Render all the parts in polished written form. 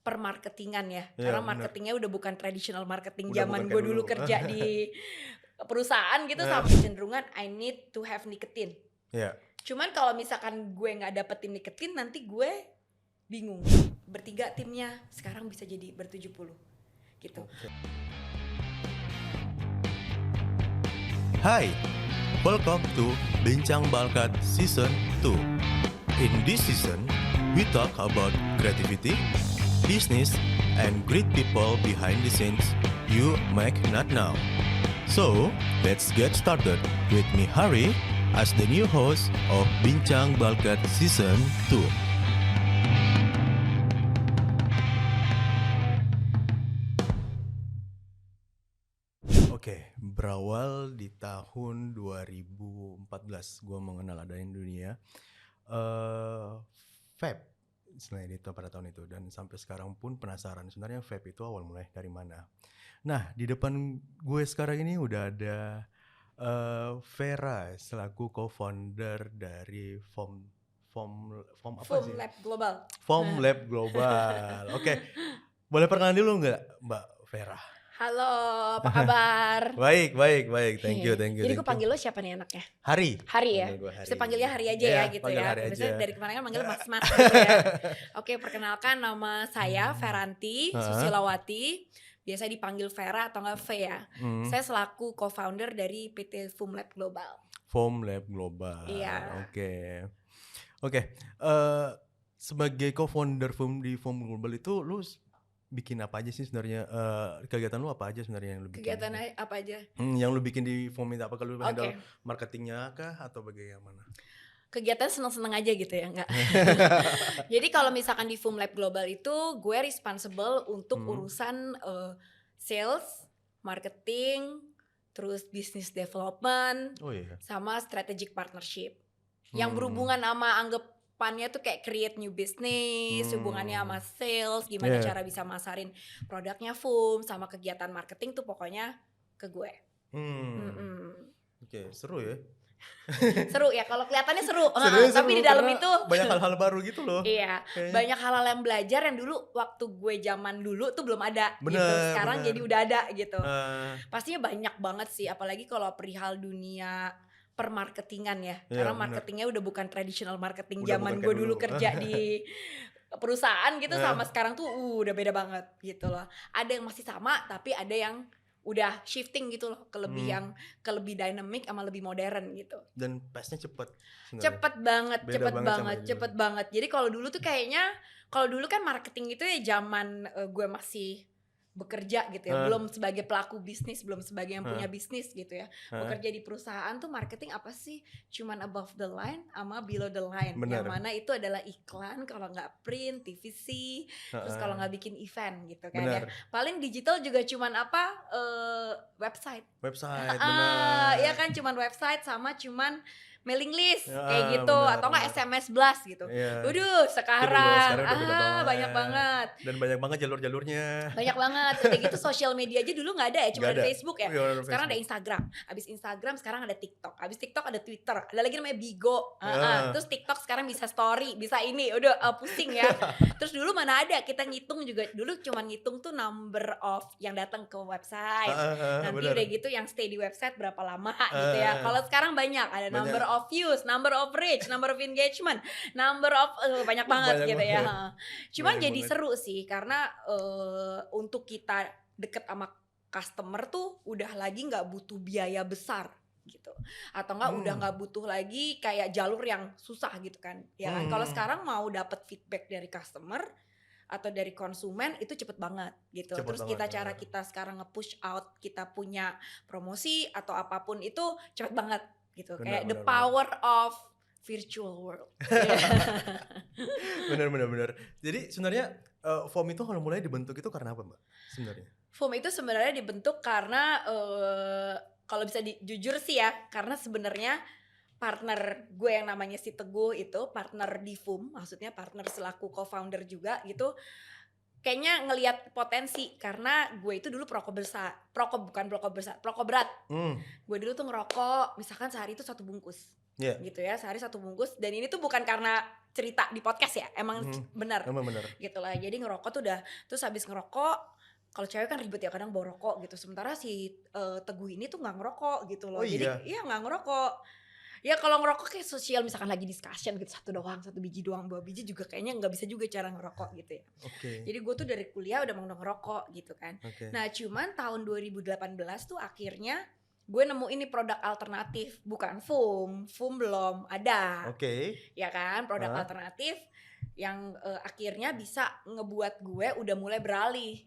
permarketingan ya. Iya Karena bener. marketingnya udah bukan traditional marketing Udah zaman bukan gue kayak dulu dulu. kerja di perusahaan gitu, Heeh. sama kecenderungan I need to have niketin. Iya. Cuman kalau misalkan gue nggak dapetin niketin, nanti gue bingung. Bertiga timnya sekarang bisa jadi ber-70 gitu. Oke. Hai, welcome to Bincang Balkat Season 2. In this season, we talk about creativity, business, and great people behind the scenes you might not know. So, let's get started with me, Hari, as the new host of Bincang Balkat Season 2. Oke, berawal di tahun 2014, gue mengenal adanya dunia vape istilahnya itu pada tahun itu, dan sampai sekarang pun penasaran sebenarnya vape itu awal mulai dari mana. Nah, di depan gue sekarang ini udah ada Vera selaku co-founder dari Foam apa Foam sih? Lab Global. Foam Lab Global. Oke, boleh perkenalan dulu nggak, Mbak Vera? Halo, apa kabar? Baik. Thank you. Jadi gue panggil lo siapa nih anaknya? Hari. Hari ya? Panggil gue Hari. Bisa panggilnya Hari aja ya gitu panggil ya. Hari Biasanya aja. dari kemarin kan manggil mas-mas gitu ya. Oke, perkenalkan nama saya Feranti Susilawati. Biasa dipanggil Vera atau enggak V ya. Saya selaku co-founder dari PT Foam Lab Global. Foam Lab Global. Iya. Oke. Sebagai co-founder di Foam Global itu lu bikin apa aja sih sebenarnya? Kegiatan lu apa aja sebenarnya yang lu bikin? Kegiatan apa aja? Yang lu bikin di Foam itu apa? Kalau lu handle Oke. marketingnya kah atau bagaimana? Kegiatan seneng-seneng aja gitu ya, enggak. Jadi kalau misalkan di Foam Lab Global itu gue responsible untuk urusan sales, marketing, terus business development, Oh iya. sama strategic partnership. Yang berhubungan sama anggapannya tuh kayak create new business, hubungannya sama sales, gimana cara bisa masarin produknya Foam, sama kegiatan marketing tuh pokoknya ke gue. Oke, seru ya. Seru ya, kalau kelihatannya seru, Seru, tapi di dalam karena itu banyak hal-hal baru gitu loh. iya, Kayaknya. banyak hal-hal yang belajar yang dulu waktu gue zaman dulu tuh belum ada gitu. Sekarang Bener. jadi udah ada gitu. Pastinya Pastinya banyak banget sih, apalagi kalau perihal dunia permarketingan ya. Iya, Karena bener. marketingnya udah bukan traditional marketing Udah zaman bukan gue kayak dulu dulu. kerja di perusahaan gitu, sama sekarang tuh udah beda banget gitu loh. Ada yang masih sama tapi ada yang udah shifting gitu loh ke lebih dynamic sama lebih modern gitu. Dan pace-nya cepet sebenarnya. Cepet banget, Beda banget sama cepet banget. Jadi kalau dulu tuh kayaknya, kalau dulu kan marketing itu ya zaman gue masih bekerja gitu ya, belum sebagai pelaku bisnis, belum sebagai yang punya bisnis gitu ya. Bekerja di perusahaan tuh marketing apa sih? Cuman above the line sama below the line. Bener. Yang mana itu adalah iklan, kalau nggak print, TVC, terus kalau nggak bikin event gitu kan ya. Bener. Paling digital juga cuman apa? Website. Bener. Ya kan cuman website sama cuman mailing list kayak gitu, Bener, atau nggak SMS blast gitu. Iya. Waduh, sekarang udah beda banget. banyak banget. Dan banyak banget jalur-jalurnya. Banyak banget. Udah gitu sosial media aja dulu nggak ada ya, cuma Nggak ada ada. Facebook ya. Iya, ada Sekarang ada Facebook. Instagram. Abis Instagram sekarang ada TikTok. Abis TikTok ada Twitter. Ada lagi namanya Bigo. Terus TikTok sekarang bisa story, bisa ini. Udah pusing ya. Terus dulu mana ada, kita ngitung juga. Dulu cuma ngitung tuh number of yang datang ke website. Nanti bener. udah gitu yang stay di website berapa lama gitu ya. Kalau sekarang banyak, ada number Banyak. of views, number of reach, number of engagement, number of banyak banget Banyak gitu ya. banget. Cuman Banyak jadi banget. seru sih karena untuk kita deket sama customer tuh udah lagi nggak butuh biaya besar gitu, atau enggak udah nggak butuh lagi kayak jalur yang susah gitu kan ya kan. Kalau sekarang mau dapet feedback dari customer atau dari konsumen itu cepet banget gitu. Cepet Terus banget, cara kita sekarang nge-push out kita punya promosi atau apapun itu cepet banget gitu. Kayak the power of virtual world. Bener. Jadi sebenarnya Foam itu kalau mulai dibentuk itu karena apa, Mbak? Sebenarnya. Foam itu sebenarnya dibentuk karena kalau bisa jujur sih ya, karena sebenarnya partner gue yang namanya si Teguh itu partner di Foam, maksudnya partner selaku co-founder juga gitu. Kayaknya ngelihat potensi karena gue itu dulu perokok berat. Gue dulu tuh ngerokok misalkan sehari itu 1 bungkus. Iya. gitu ya, sehari 1 bungkus. Dan ini tuh bukan karena cerita di podcast ya, emang bener Emang bener. gitu lah. Jadi ngerokok tuh udah, terus habis ngerokok, kalau cewek kan ribet ya kadang bawa rokok gitu. Sementara si Teguh ini tuh nggak ngerokok gitu loh. Oh Jadi iya? iya nggak ngerokok. Ya kalau ngerokok kayak sosial, misalkan lagi discussion gitu, 1 doang, 1 biji doang, 2 biji juga kayaknya nggak bisa juga cara ngerokok gitu ya. Oke. Jadi gue tuh dari kuliah udah mau ngerokok gitu kan. Oke. Nah cuman tahun 2018 tuh akhirnya gue nemu ini produk alternatif, bukan FUM belum ada, Oke. ya kan, produk alternatif yang akhirnya bisa ngebuat gue udah mulai beralih,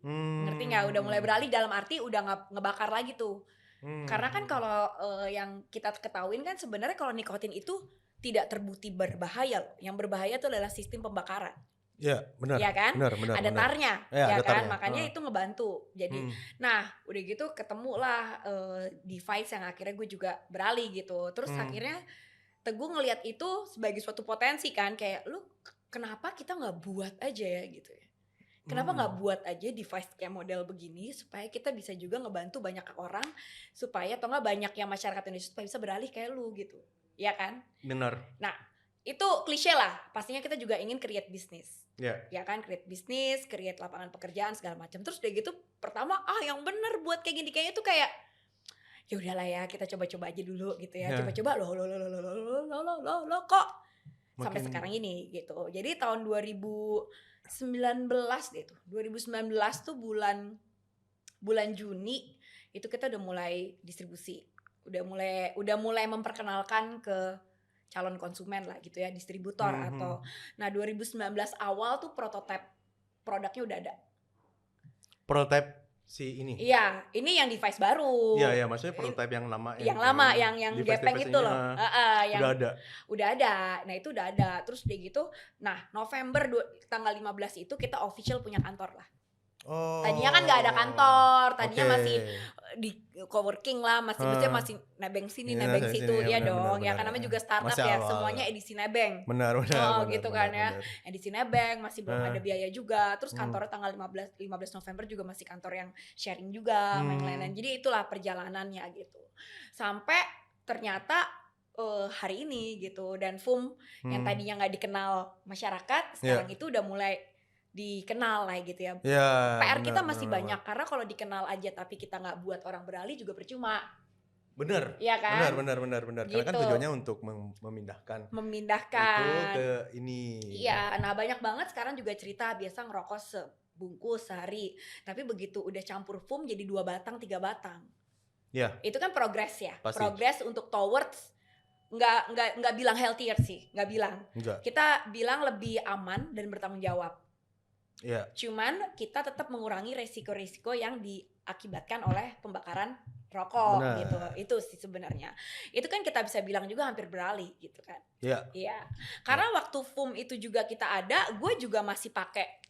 ngerti nggak? Udah mulai beralih dalam arti udah nggak ngebakar lagi tuh, karena kan kalau yang kita ketahuin kan sebenarnya kalau nikotin itu tidak terbukti berbahaya loh, yang berbahaya tuh adalah sistem pembakaran. Ya, benar. Ya kan? Benar. Ada tarnya, Ya, ya ada kan? tarnya. Makanya itu ngebantu. Jadi, nah udah gitu ketemulah device yang akhirnya gue juga beralih gitu. Terus akhirnya Teguh ngelihat itu sebagai suatu potensi kan, kayak lu kenapa kita nggak buat aja ya gitu ya? Kenapa nggak buat aja device kayak model begini supaya kita bisa juga ngebantu banyak orang, supaya atau nggak banyak yang masyarakat Indonesia supaya bisa beralih kayak lu gitu, ya kan? Benar. Nah itu klise lah, pastinya kita juga ingin create bisnis. Ya. Ya kan, create bisnis, create lapangan pekerjaan segala macam. Terus udah gitu pertama yang bener buat kayak gini, kayaknya tuh kayak ya udahlah ya kita coba-coba aja dulu gitu ya. Coba-coba loh kok sampai sekarang ini gitu. Jadi tahun 2019 deh tuh. 2019 tuh bulan Juni itu kita udah mulai distribusi. Udah mulai memperkenalkan ke calon konsumen lah gitu ya, distributor atau nah 2019 awal tuh prototipe produknya udah ada. Prototipe si ini. Iya, ini yang device baru. Iya, maksudnya prototipe yang lama. Yang lama, yang gepeng itu loh. Yang udah ada. Udah ada. Nah, itu udah ada. Terus udah gitu, nah November tanggal 15 itu kita official punya kantor lah. Oh. Tadinya kan nggak ada kantor, tadinya masih di coworking lah, maksudnya masih nebeng sini, nebeng situ, ya dong. Ya kan namanya juga startup ya, semuanya edisi nebeng. Benar. Gitu kan ya. Edisi nebeng, masih belum ada biaya juga. Terus kantornya tanggal 15 November juga masih kantor yang sharing juga, yang lain-lain. Jadi itulah perjalanannya gitu. Sampai ternyata hari ini gitu, dan FUM yang tadinya nggak dikenal masyarakat, sekarang itu udah mulai dikenal lah gitu ya. PR kita masih banyak karena kalau dikenal aja tapi kita nggak buat orang beralih juga percuma. Bener. Iya kan? Bener. Gitu. Karena kan tujuannya untuk memindahkan itu ke ini. Iya, nah banyak banget sekarang juga cerita biasa ngerokok sebungkus sehari, tapi begitu udah campur FUM jadi 2 batang, 3 batang. Iya. Itu kan progress ya. Pasti. Progress untuk towards nggak bilang healthier sih, nggak bilang. Enggak. Kita bilang lebih aman dan bertanggung jawab. Iya. Cuman kita tetap mengurangi resiko-resiko yang diakibatkan oleh pembakaran rokok. Benar. Gitu. Itu sih sebenarnya. Itu kan kita bisa bilang juga hampir beralih gitu kan. Iya. Karena waktu FUM itu juga kita ada, gue juga masih pakai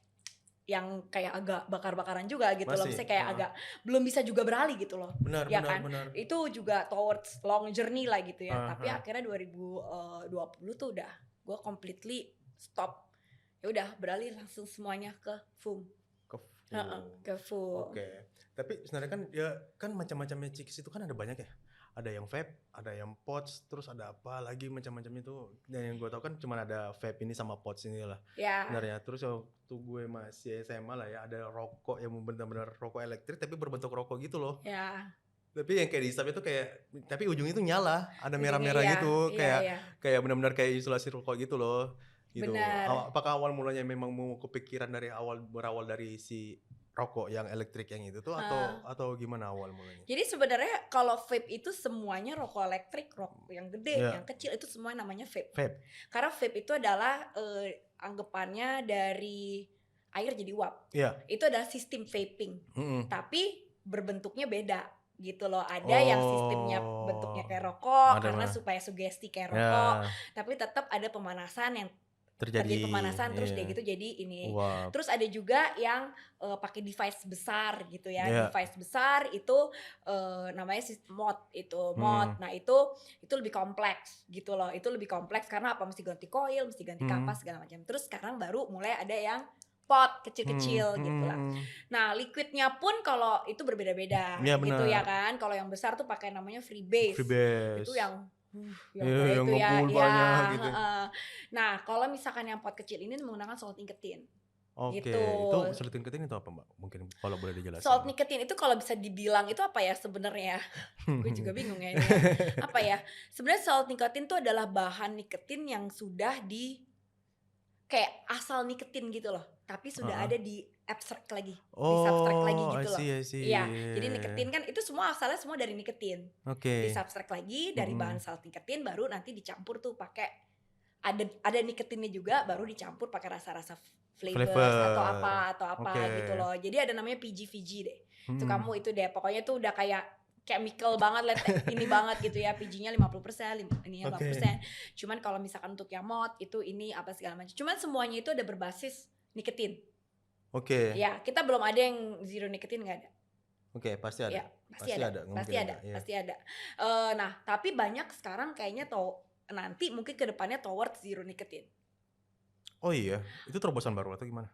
yang kayak agak bakar-bakaran juga gitu loh. Misalnya kayak agak belum bisa juga beralih gitu loh. Benar. Itu juga towards long journey lah gitu ya. Tapi akhirnya 2020 tuh udah gue completely stop. Ya udah beralih langsung semuanya ke FUM. Ke FUM. Oke. Tapi sebenarnya kan ya kan macam-macamnya Cikis itu kan ada banyak ya. Ada yang vape, ada yang pods, terus ada apa lagi macam-macam itu. Dan yang gue tau kan cuma ada vape ini sama pods ini lah. Ya. Sebenarnya terus waktu gue masih SMA lah ya, ada rokok yang benar-benar rokok elektrik tapi berbentuk rokok gitu loh. Ya. Tapi yang kayak di Islam itu kayak, tapi ujungnya itu nyala, ada merah-merah gitu, kayak benar-benar kayak isolasi rokok gitu loh. Gitu. Apakah awal mulanya memang mau kepikiran berawal dari si rokok yang elektrik yang itu tuh atau gimana awal mulanya? Jadi sebenarnya kalau vape itu semuanya rokok elektrik, rokok yang gede, yang kecil itu semua namanya vape. Karena vape itu adalah anggapannya dari air jadi uap. Itu adalah sistem vaping. Tapi berbentuknya beda gitu loh. Ada yang sistemnya bentuknya kayak rokok karena supaya sugesti kayak rokok, tapi tetap ada pemanasan yang terjadi pemanasan terus dia gitu jadi ini. Terus ada juga yang pakai device besar gitu ya. Device besar itu namanya mod itu. Nah itu lebih kompleks gitu loh. Itu lebih kompleks karena apa, mesti ganti coil, mesti ganti kapas segala macam. Terus sekarang baru mulai ada yang pot kecil-kecil gitu lah. Nah liquidnya pun kalau itu berbeda-beda gitu ya kan. Kalau yang besar tuh pakai namanya freebase. Itu yang Yang Iya, kayak yang itu ya, ngebul ya, banyak gitu. heeh. Nah, kalau misalkan yang pot kecil ini menggunakan salt niketin, Oke, gitu. itu salt niketin itu apa, Mbak? Mungkin kalau boleh dijelasin. Salt niketin itu kalau bisa dibilang itu apa ya sebenarnya? Gue juga bingung ya ini ya. Apa ya? Sebenarnya salt nikotin itu adalah bahan nikotin yang sudah kayak asal niketin gitu loh, tapi sudah Heeh. ada di abstract lagi, di subtract lagi Oh, I gitu loh. see I see. Iya, jadi niketin kan itu semua asalnya semua dari niketin. Di Oke. subtract lagi dari bahan Mhm. salt niketin baru nanti dicampur tuh pakai ada niketinnya juga baru dicampur pakai rasa-rasa flavors Flavor. atau apa Oke. gitu loh. Jadi ada namanya PG-VG deh. Itu Mhm. kamu itu deh pokoknya tuh udah kayak chemical banget ini banget gitu ya, PG-nya 50%, ininya 40%. Oke. Cuman kalau misalkan untuk yang mod itu ini apa segala macam. Cuman semuanya itu ada berbasis nikotin. Oke. Ya, kita belum ada yang zero nikotin, nggak ada. Oke, pasti ada. Ya, pasti ada, Nggak pasti mungkin ada, enggak, iya. pasti ada. Nah, tapi banyak sekarang kayaknya nanti mungkin kedepannya towards zero nikotin. Oh iya, itu terobosan baru atau gimana?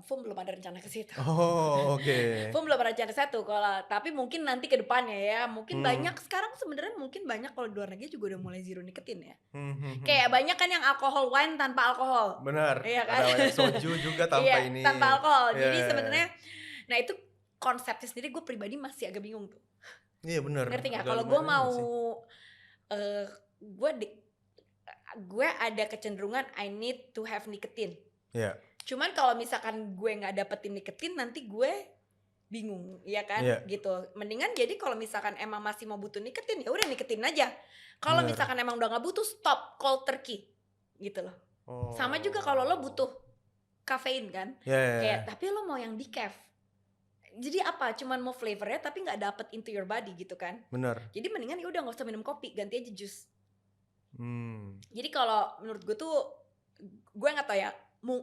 FUM belum ada rencana ke situ. Oh, oke. FUM belum ada rencana ke situ tapi mungkin nanti ke depannya ya. Mungkin Hmm. banyak sekarang sebenarnya mungkin banyak kalau di luar negeri juga udah mulai zero nikotin ya. Hmm. Kayak banyak kan yang alkohol wine tanpa alkohol. Benar. Iya kan? Ada banyak soju juga tanpa Iya, ini. tanpa alkohol. Iya, Jadi iya, sebenarnya nah itu konsepnya sendiri gue pribadi masih agak bingung tuh. iya benar. Ngerti nggak? Agak Kalau gue lumayan mau sih. gue ada kecenderungan I need to have nicotine. Iya. Cuman kalau misalkan gue nggak dapetin nikotin nanti gue bingung, ya kan? Iya. Gitu. Mendingan jadi kalau misalkan emang masih mau butuh nikotin ya udah nikotin aja. Kalau Bener. misalkan emang udah nggak butuh stop cold turkey, gitu loh. Oh. Sama juga kalau lo butuh kafein kan, Iya, iya, kayak iya. tapi lo mau yang decaf. Jadi apa? Cuman mau flavornya tapi nggak dapet into your body gitu kan? Bener. Jadi mendingan ya udah nggak usah minum kopi, ganti aja jus. Jadi kalau menurut gue tuh gue nggak tahu ya,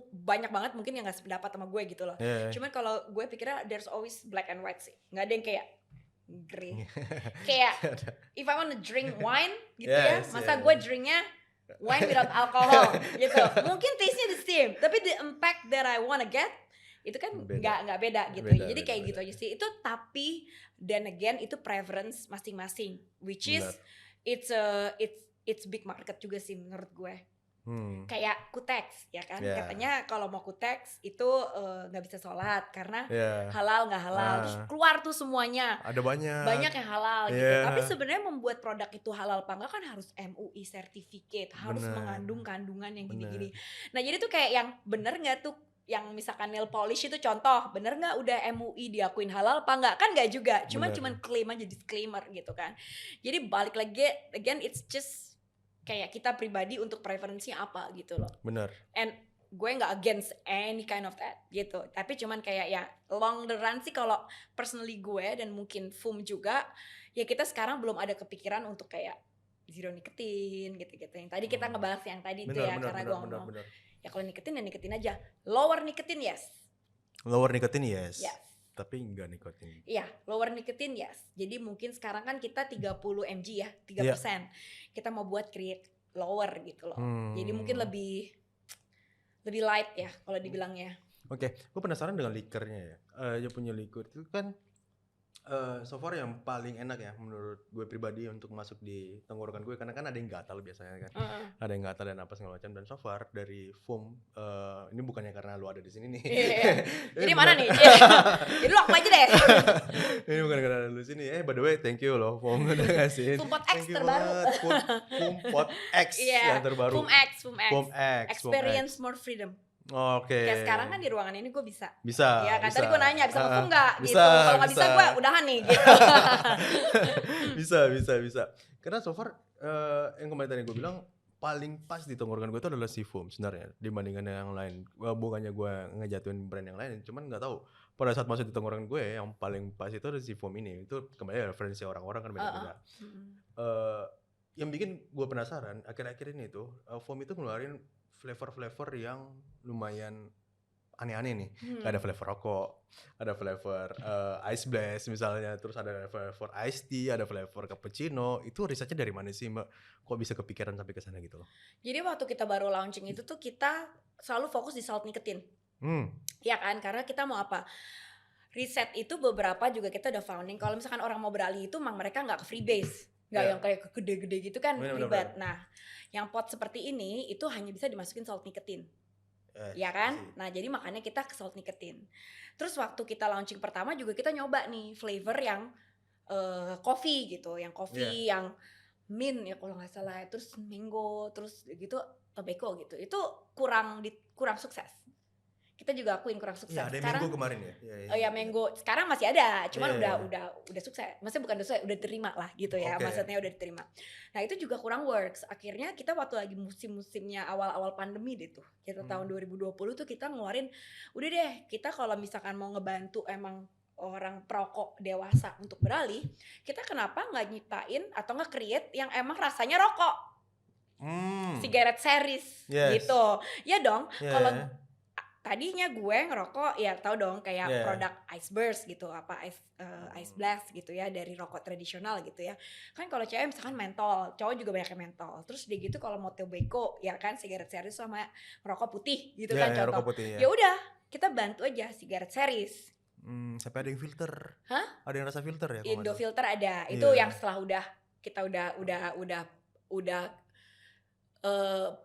banyak banget mungkin yang nggak sependapat sama gue gitu loh. Iya, iya. Cuman kalau gue pikirnya there's always black and white sih, nggak ada yang kayak gray. Kayak if I want to drink wine gitu Yes, ya, masa yeah. gue drinknya wine without alcohol gitu. Mungkin taste-nya the same, tapi the impact that I wanna get itu kan Beda. nggak beda gitu. Beda, Jadi beda, kayak beda. gitu aja sih. Itu tapi then again itu preference masing-masing, which is Benar. it's big market juga sih menurut gue. Hmm. Kayak Kutex ya kan, Yeah. katanya kalau mau Kutex itu nggak bisa sholat karena Iya. halal nggak halal, terus keluar tuh semuanya Ada banyak. banyak yang halal gitu. Yeah. Tapi sebenarnya membuat produk itu halal apa enggak kan harus MUI certificate, harus Bener. mengandung kandungan yang Bener. gini-gini. Nah jadi tuh kayak yang bener nggak tuh, yang misalkan nail polish itu contoh, bener nggak udah MUI diakuin halal apa enggak? Kan nggak juga, cuman klaim aja, disclaimer gitu kan. Jadi balik lagi, again it's just kayak kita pribadi untuk preferensinya apa gitu loh. Bener. And gue nggak against any kind of that gitu, tapi cuman kayak ya long the run sih kalau personally gue dan mungkin FUM juga ya, kita sekarang belum ada kepikiran untuk kayak zero nikotin gitu-gitu. Yang tadi kita ngebahas yang tadi tuh ya, karena gue ngomong ya kalau nikotin ya nikotin aja, lower nikotin yes. Lower nikotin yes. Yes. Tapi enggak nikotin. Iya, lower nikotin yes. Jadi mungkin sekarang kan kita 30 mg ya, 3%. Kita mau buat create lower gitu loh. Jadi mungkin lebih light ya kalau dibilangnya. Oke, gue penasaran dengan likernya ya. Dia punya liker itu kan so far yang paling enak ya menurut gue pribadi untuk masuk di tenggorokan gue, karena kan ada yang gatal biasanya kan. Ada yang gatal dan apa segala macam, dan so far dari FUM ini bukannya karena lu ada di sini nih. Iya. Jadi mana nih? Jadi lu aku aja deh. Ini bukan karena lu sini. By the way, thank you loh FUM udah ngasihin. FUMpot X Thank you terbaru. banget. FUMpot X yang terbaru. FUM X. FUM X. Experience more freedom. Oke. Kayak sekarang kan di ruangan ini gue bisa. Bisa. Ya kan bisa. tadi gue nanya bisa FUM nggak gitu. Bisa, Kalau nggak bisa gue udahan nih gitu. bisa. Karena so far yang kemarin tadi gue bilang paling pas di tenggorokan gue itu adalah si FUM sebenarnya dibandingkan yang lain. Bukannya gue ngejatuhin brand yang lain, cuman nggak tahu pada saat masuk di tenggorokan gue yang paling pas itu ada si FUM ini. Itu kembali referensi orang-orang kan beda-beda. Yang bikin gue penasaran akhir-akhir ini tuh FUM itu ngeluarin flavor yang lumayan aneh-aneh nih. Ada flavor rokok, ada flavor ice blast misalnya, terus ada flavor iced tea, ada flavor cappuccino. Itu risetnya dari mana sih Mbak? Kok bisa kepikiran sampai ke sana gitu loh? Jadi waktu kita baru launching itu tuh kita selalu fokus di salt nikotin. Ya kan, karena kita mau apa? Riset itu beberapa juga kita udah founding. Kalau misalkan orang mau beralih itu memang mereka nggak ke freebase. nggak yang kayak gede-gede gitu kan Bener. ribet. Nah, yang pot seperti ini itu hanya bisa dimasukin salt nicotine. Ya kan? Nah, jadi makanya kita ke salt nicotine. Terus waktu kita launching pertama juga kita nyoba nih flavor yang coffee gitu, yang coffee yang mint ya kalau nggak salah, terus mango, terus gitu tobacco gitu. Itu kurang sukses. Kita juga akuin kurang sukses. Iya, ada sekarang, mango kemarin ya. Oh ya mango sekarang masih ada, cuman udah sukses. Maksudnya bukan udah diterima lah gitu ya, maksudnya udah diterima. Nah itu juga kurang works. Akhirnya kita waktu lagi musim-musimnya awal-awal pandemi deh tuh, kita tahun 2020 tuh kita ngeluarin, udah deh kita kalau misalkan mau ngebantu emang orang perokok dewasa untuk beralih, kita kenapa nggak nyiptain atau nggak create yang emang rasanya rokok, cigarette series gitu, ya dong. Kalau tadinya gue ngerokok ya tahu dong kayak produk Ice Burst gitu, apa Ice Blast gitu ya dari rokok tradisional gitu ya. Kan kalau cewek misalkan mentol, cowok juga banyak yang mentol. Terus dia gitu kalau mau tobacco ya kan cigarette series sama rokok putih gitu kan contoh. Ya udah, kita bantu aja cigarette series. Sampai ada yang filter. Hah? Ada yang rasa filter ya? Indo filter ada. Itu yang setelah kita udah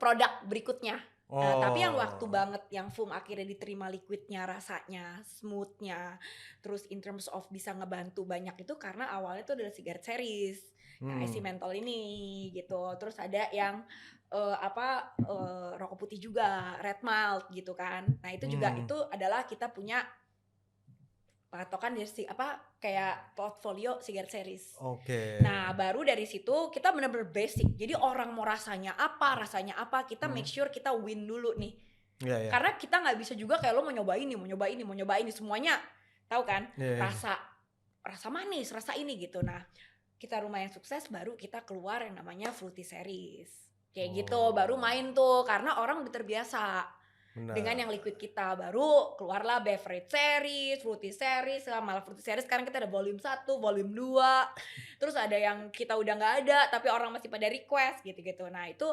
produk berikutnya. Nah, tapi yang waktu banget yang Fum akhirnya diterima liquidnya, rasanya, smoothnya, terus in terms of bisa ngebantu banyak itu karena awalnya itu adalah cigarette series, yang IC mentol ini gitu. Terus ada yang rokok putih juga, red malt gitu kan. Nah itu juga itu adalah kita punya patokan dari kayak portfolio cigarette series. Nah baru dari situ kita benar-benar basic. Jadi orang mau rasanya apa kita make sure kita win dulu nih. Karena kita nggak bisa juga kayak lo mau nyoba ini semuanya tahu kan rasa manis, rasa ini gitu. Nah kita lumayan sukses baru kita keluar yang namanya fruity series kayak gitu. Baru main tuh karena orang udah terbiasa. Benar. Dengan yang liquid kita, baru keluarlah beverage series, fruity series, malah fruity series sekarang kita ada volume 1, volume 2, terus ada yang kita udah gak ada tapi orang masih pada request gitu-gitu. Nah itu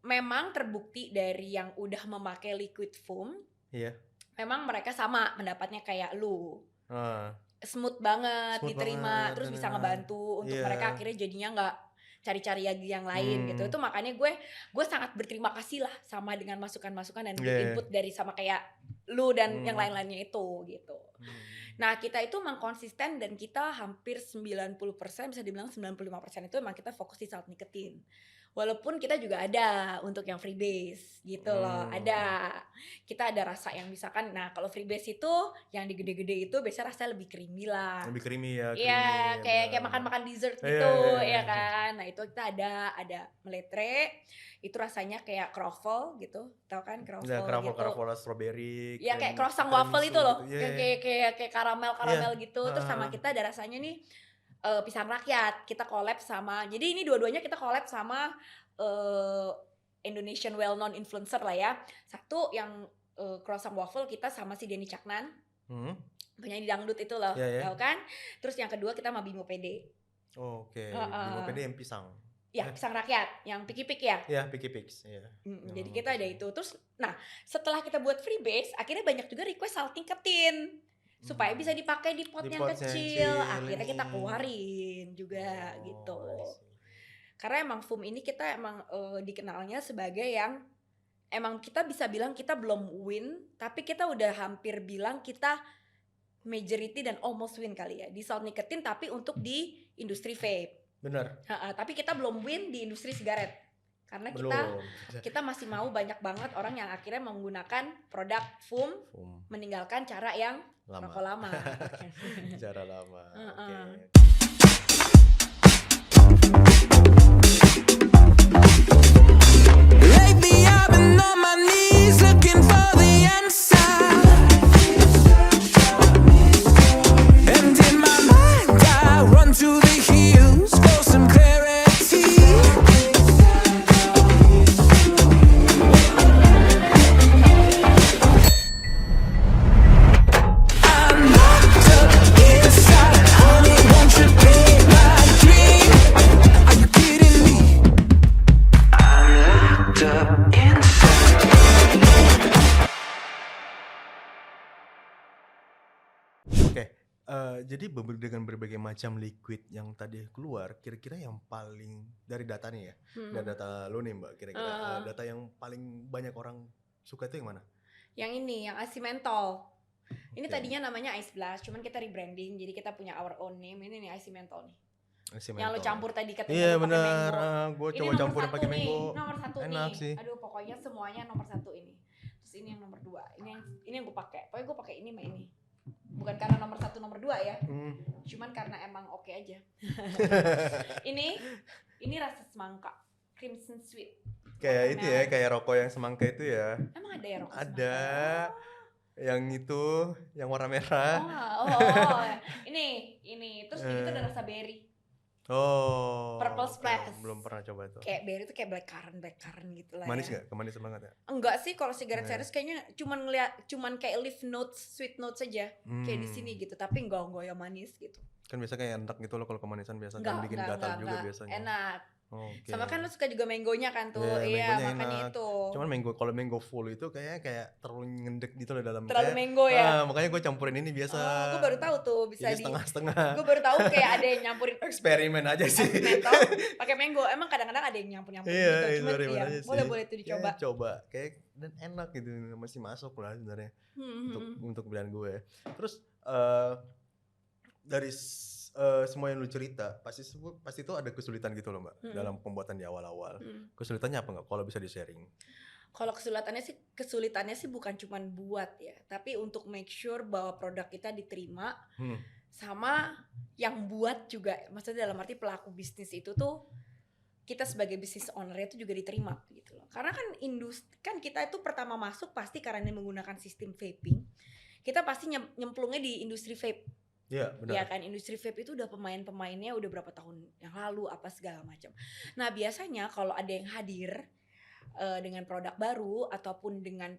memang terbukti dari yang udah memakai liquid foam, memang mereka sama pendapatnya kayak lu, smooth banget, diterima, terus bisa ngebantu untuk mereka akhirnya jadinya gak cari-cari lagi yang lain gitu. Itu makanya gue sangat berterima kasih lah sama dengan masukan-masukan dan input dari sama kayak lu dan yang lain-lainnya itu gitu. Nah kita itu emang konsisten dan kita hampir 90% bisa dibilang 95% itu emang kita fokus di salt nicotine. Walaupun kita juga ada untuk yang freebase gitu loh, ada. Kita ada rasa yang misalkan, nah kalau freebase itu yang digede-gede itu biasanya rasanya lebih creamy lah. Lebih creamy ya. Iya, kayak makan-makan dessert gitu, ya kan. Nah itu kita ada meletre, itu rasanya kayak croffle gitu, tau kan croffle gitu. Croffle strawberry. Ya kayak croissant waffle itu loh, kayak karamel gitu. Terus sama kita ada rasanya nih. Pisang rakyat kita collab sama, jadi ini dua-duanya kita collab sama Indonesian well known influencer lah ya. Satu yang croissant waffle kita sama si Denny Caknan, penyanyi dangdut itu loh, tahu kan? Terus yang kedua kita sama Bimo PD. Bimo PD yang pisang. Ya, pisang rakyat, yang Picky Pig ya? Iya, Picky Pigs. Jadi kita ada itu. Terus, nah setelah kita buat freebase, akhirnya banyak juga request salt nicotine. Supaya bisa dipakai di pot yang kecil. Akhirnya kita keluarin juga gitu. Karena emang foam ini kita emang dikenalnya sebagai yang emang kita bisa bilang kita belum win, tapi kita udah hampir bilang kita majority dan almost win kali ya di salt nicotine, tapi untuk di industri vape. Benar. Tapi kita belum win di industri sigaret. Karena kita masih mau banyak banget orang yang akhirnya menggunakan produk foam. Meninggalkan cara yang rokok lama. Cara lama. Lately I've been on my knees looking for the answer, and in my mind I run to the hills for some clarity. Up inside. Jadi dengan berbagai macam liquid yang tadi keluar, kira-kira yang paling dari data nih ya, dari data lo nih Mbak, kira-kira data yang paling banyak orang suka itu yang mana? Yang ini, yang Icy Menthol. Ini Oke. tadinya namanya Ice Blast, cuman kita rebranding, jadi kita punya our own name. Ini nih Icy Menthol nih. Icy Yang lo Menthol. campur tadi katanya Iya lo pakai benar, mango. gue Ini coba nomor campurin satu pakai nih, mango. nomor satu Enak nih. sih. Aduh, pokoknya semuanya nomor satu ini. Terus ini yang nomor 2. Ini yang gue pakai. Pokoknya gue pakai ini sama ini. Bukan karena nomor 1 nomor 2 ya. Cuman karena emang oke aja. Ini rasa semangka, crimson sweet. Kayak itu ya, kayak rokok yang semangka itu ya. Emang ada ya rokok Ada. semangka? Yang itu, yang warna merah. Oh. Ini. Terus ini tuh ada rasa berry. Oh. Purple oke. Splash. Belum pernah coba itu. Kayak berry tuh kayak black currant gitu lah. Manis ya. nggak? Kemanis banget ya? Enggak sih, kalau cigarette Nggak. series kayaknya cuman kayak leaf notes, sweet notes saja. Kayak di sini gitu, tapi enggak yang manis gitu. Kan biasa kayak enak gitu loh kalau kemanisan biasa Enggak, kan bikin gatal juga biasanya. Enak. Oke. Sama kan lu suka juga mangonya kan tuh. Iya, Iya, mangonya makanya enak. itu. Cuman kalau mango full itu kayak terlalu ngendek gitu loh dalam. Terlalu mango ya. Makanya gue campurin ini biasa. Gue baru tahu tuh bisa Jadi setengah-setengah. Gue baru tahu kayak ada yang nyampurin Eksperimen aja sih. menthol pakai mango. Emang kadang-kadang ada yang nyampur-nyampur Iya, gitu. Cuman eksperimen iya, aja sih. boleh itu dicoba. Ya, coba kayak dan enak gitu, masih masuk lah sebenarnya untuk pilihan gue. Terus dari semua yang lu cerita pasti itu ada kesulitan gitu loh Mbak dalam pembuatan di awal-awal. Kesulitannya apa nggak kalau bisa di sharing? Kalau kesulitannya sih bukan cuman buat ya, tapi untuk make sure bahwa produk kita diterima sama yang buat juga. Maksudnya dalam arti pelaku bisnis itu tuh kita sebagai business owner itu juga diterima gitu loh. Karena kan kan kita itu pertama masuk pasti karena menggunakan sistem vaping. Kita pasti nyemplungnya di industri vape. Iya, benar. Ya kan, industri vape itu udah pemainnya udah berapa tahun yang lalu apa segala macam. Nah, biasanya kalau ada yang hadir dengan produk baru ataupun dengan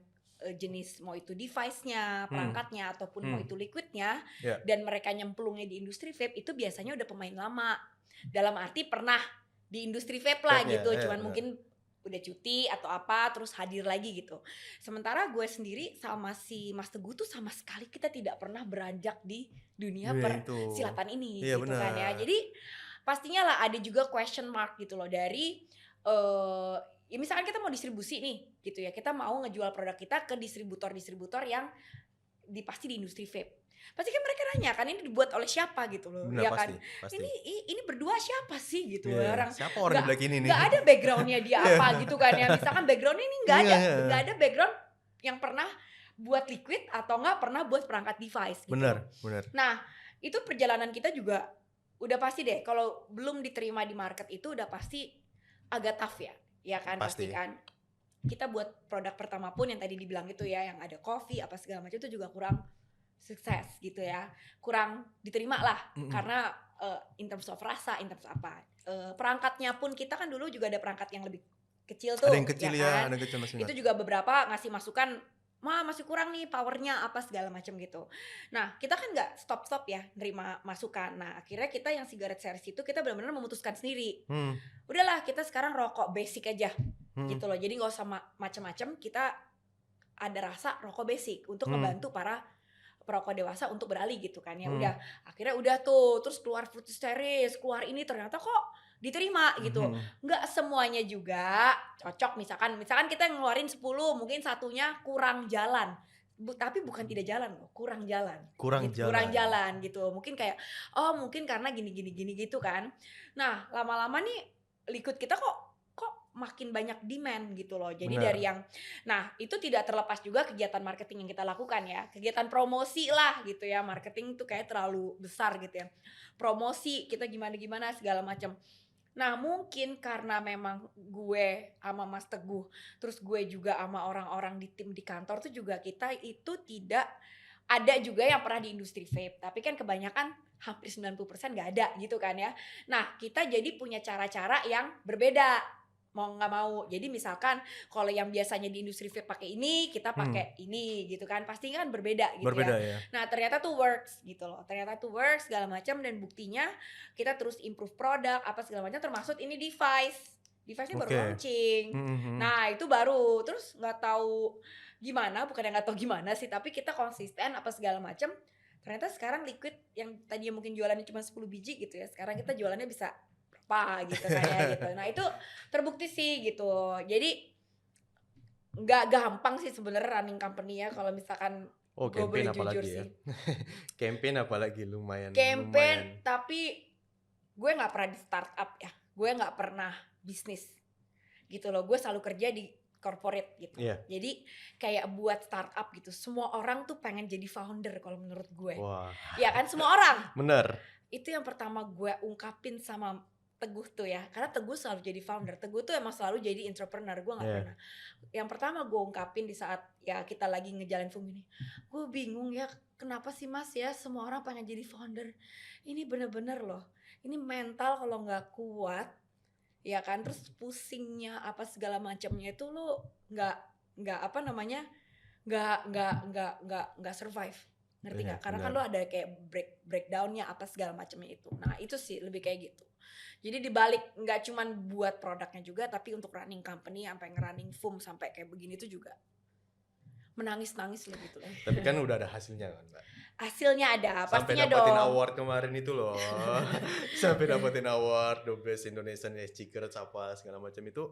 jenis mau itu device-nya, perangkatnya ataupun mau itu liquidnya, dan mereka nyemplungnya di industri vape itu biasanya udah pemain lama. Dalam arti pernah di industri vape lah gitu, cuman mungkin udah cuti atau apa terus hadir lagi gitu. Sementara gue sendiri sama si Mas Teguh tuh sama sekali kita tidak pernah beranjak di dunia persilatan ini gitu bener. Kan ya. Jadi pastinya lah ada juga question mark gitu loh dari ya misalkan kita mau distribusi nih gitu ya. Kita mau ngejual produk kita ke distributor yang pasti di industri vape. Pasti kan mereka nanya kan ini dibuat oleh siapa gitu loh. Bener, ya pasti, kan pasti. Ini berdua siapa sih gitu siapa orang di belakang ini nih? Gak ada backgroundnya dia apa gitu kan ya. Misalkan backgroundnya ini gak ada background yang pernah buat liquid atau gak pernah buat perangkat device gitu. Bener. Nah itu perjalanan kita juga udah pasti deh. Kalau belum diterima di market itu udah pasti agak tough ya kan pasti kan. Kita buat produk pertama pun yang tadi dibilang itu ya, yang ada coffee apa segala macam itu juga kurang sukses gitu ya, kurang diterima lah karena in terms of rasa, in terms apa perangkatnya pun kita kan dulu juga ada perangkat yang lebih kecil tuh, ada yang kecil ya, kan? ada kecil masih itu juga beberapa ngasih masukan, masih kurang nih powernya apa segala macam gitu. Nah kita kan nggak stop ya nerima masukan. Nah akhirnya kita yang cigarette series itu kita benar-benar memutuskan sendiri, udahlah kita sekarang rokok basic aja gitu loh. Jadi nggak usah macam-macam, kita ada rasa rokok basic untuk membantu para perokok dewasa untuk beralih gitu kan ya. Akhirnya tuh terus keluar fruit series, keluar ini ternyata kok diterima gitu. Nggak semuanya juga cocok. Misalkan kita ngeluarin 10, mungkin satunya kurang jalan. Tapi bukan tidak jalan loh, kurang jalan gitu. Mungkin kayak mungkin karena gini gitu kan. Nah lama-lama nih liquid kita kok makin banyak demand gitu loh. Jadi dari yang, nah itu tidak terlepas juga kegiatan marketing yang kita lakukan ya. Kegiatan promosi lah gitu ya. Marketing itu kayak terlalu besar gitu ya. Promosi kita gimana segala macam. Nah mungkin karena memang gue sama Mas Teguh, terus gue juga sama orang-orang di tim di kantor tuh juga kita itu tidak ada juga yang pernah di industri vape. Tapi kan kebanyakan hampir 90% gak ada gitu kan ya. Nah kita jadi punya cara-cara yang berbeda. Mau nggak mau, jadi misalkan kalau yang biasanya di industri vape pakai ini, kita pakai ini gitu kan, pasti kan berbeda gitu ya. Nah ternyata tuh works gitu loh, segala macam, dan buktinya kita terus improve produk apa segala macam, termasuk ini device-nya baru launching. Nah itu baru, terus nggak tahu gimana, bukan yang nggak tahu gimana sih, tapi kita konsisten apa segala macam. Ternyata sekarang liquid yang tadinya mungkin jualannya cuma 10 biji gitu ya, sekarang kita jualannya bisa berapa gitu kayak gitu. Nah itu terbukti sih gitu. Jadi nggak gampang sih sebenarnya running company ya kalau misalkan Oh, gue boleh campaign jujur apalagi ya. sih. Campaign apalagi lumayan. Campaign tapi gue nggak pernah di startup ya, gue nggak pernah bisnis gitu loh. Gue selalu kerja di corporate gitu. Iya. Jadi kayak buat startup gitu. Semua orang tuh pengen jadi founder kalau menurut gue. Wah, Ya kan semua orang. bener. Itu yang pertama gue ungkapin sama Teguh tuh ya. Karena Teguh selalu jadi founder. Teguh tuh emang selalu jadi entrepreneur. Gue nggak Iya. pernah. Yang pertama gue ungkapin di saat ya kita lagi ngejalin FUM ini. Gue bingung ya kenapa sih mas ya semua orang pengen jadi founder. Ini bener-bener loh. Ini mental kalau nggak kuat. Ya kan, terus pusingnya apa segala macamnya itu lo nggak apa namanya nggak survive, ngerti Iya, nggak? Karena kan benar. lo ada kayak breakdownnya apa segala macamnya itu. Nah itu sih lebih kayak gitu. Jadi dibalik nggak cuman buat produknya juga, tapi untuk running company sampai ngerunning FUM sampai kayak begini tuh juga menangis loh gitu loh. Tapi kan udah ada hasilnya kan, Mbak. Hasilnya ada, Sampai pastinya dapetin dong. award kemarin itu loh. Sampai dapetin award The Best Indonesian Secret apa segala macam itu.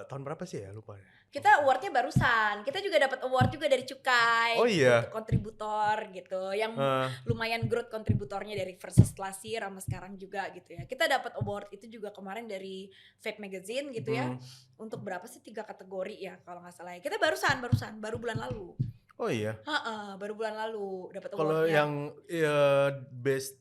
Tahun berapa sih ya, lupa. Kita awardnya barusan, kita juga dapat award juga dari Cukai Oh iya. untuk kontributor gitu, yang Eh, lumayan growth kontributornya dari versus last year sama sekarang juga gitu ya. Kita dapat award itu juga kemarin dari Vape Magazine gitu ya, untuk berapa sih 3 kategori ya kalau nggak salah ya. Kita baru bulan lalu. Oh iya. Baru bulan lalu dapat Kalau awardnya. yang best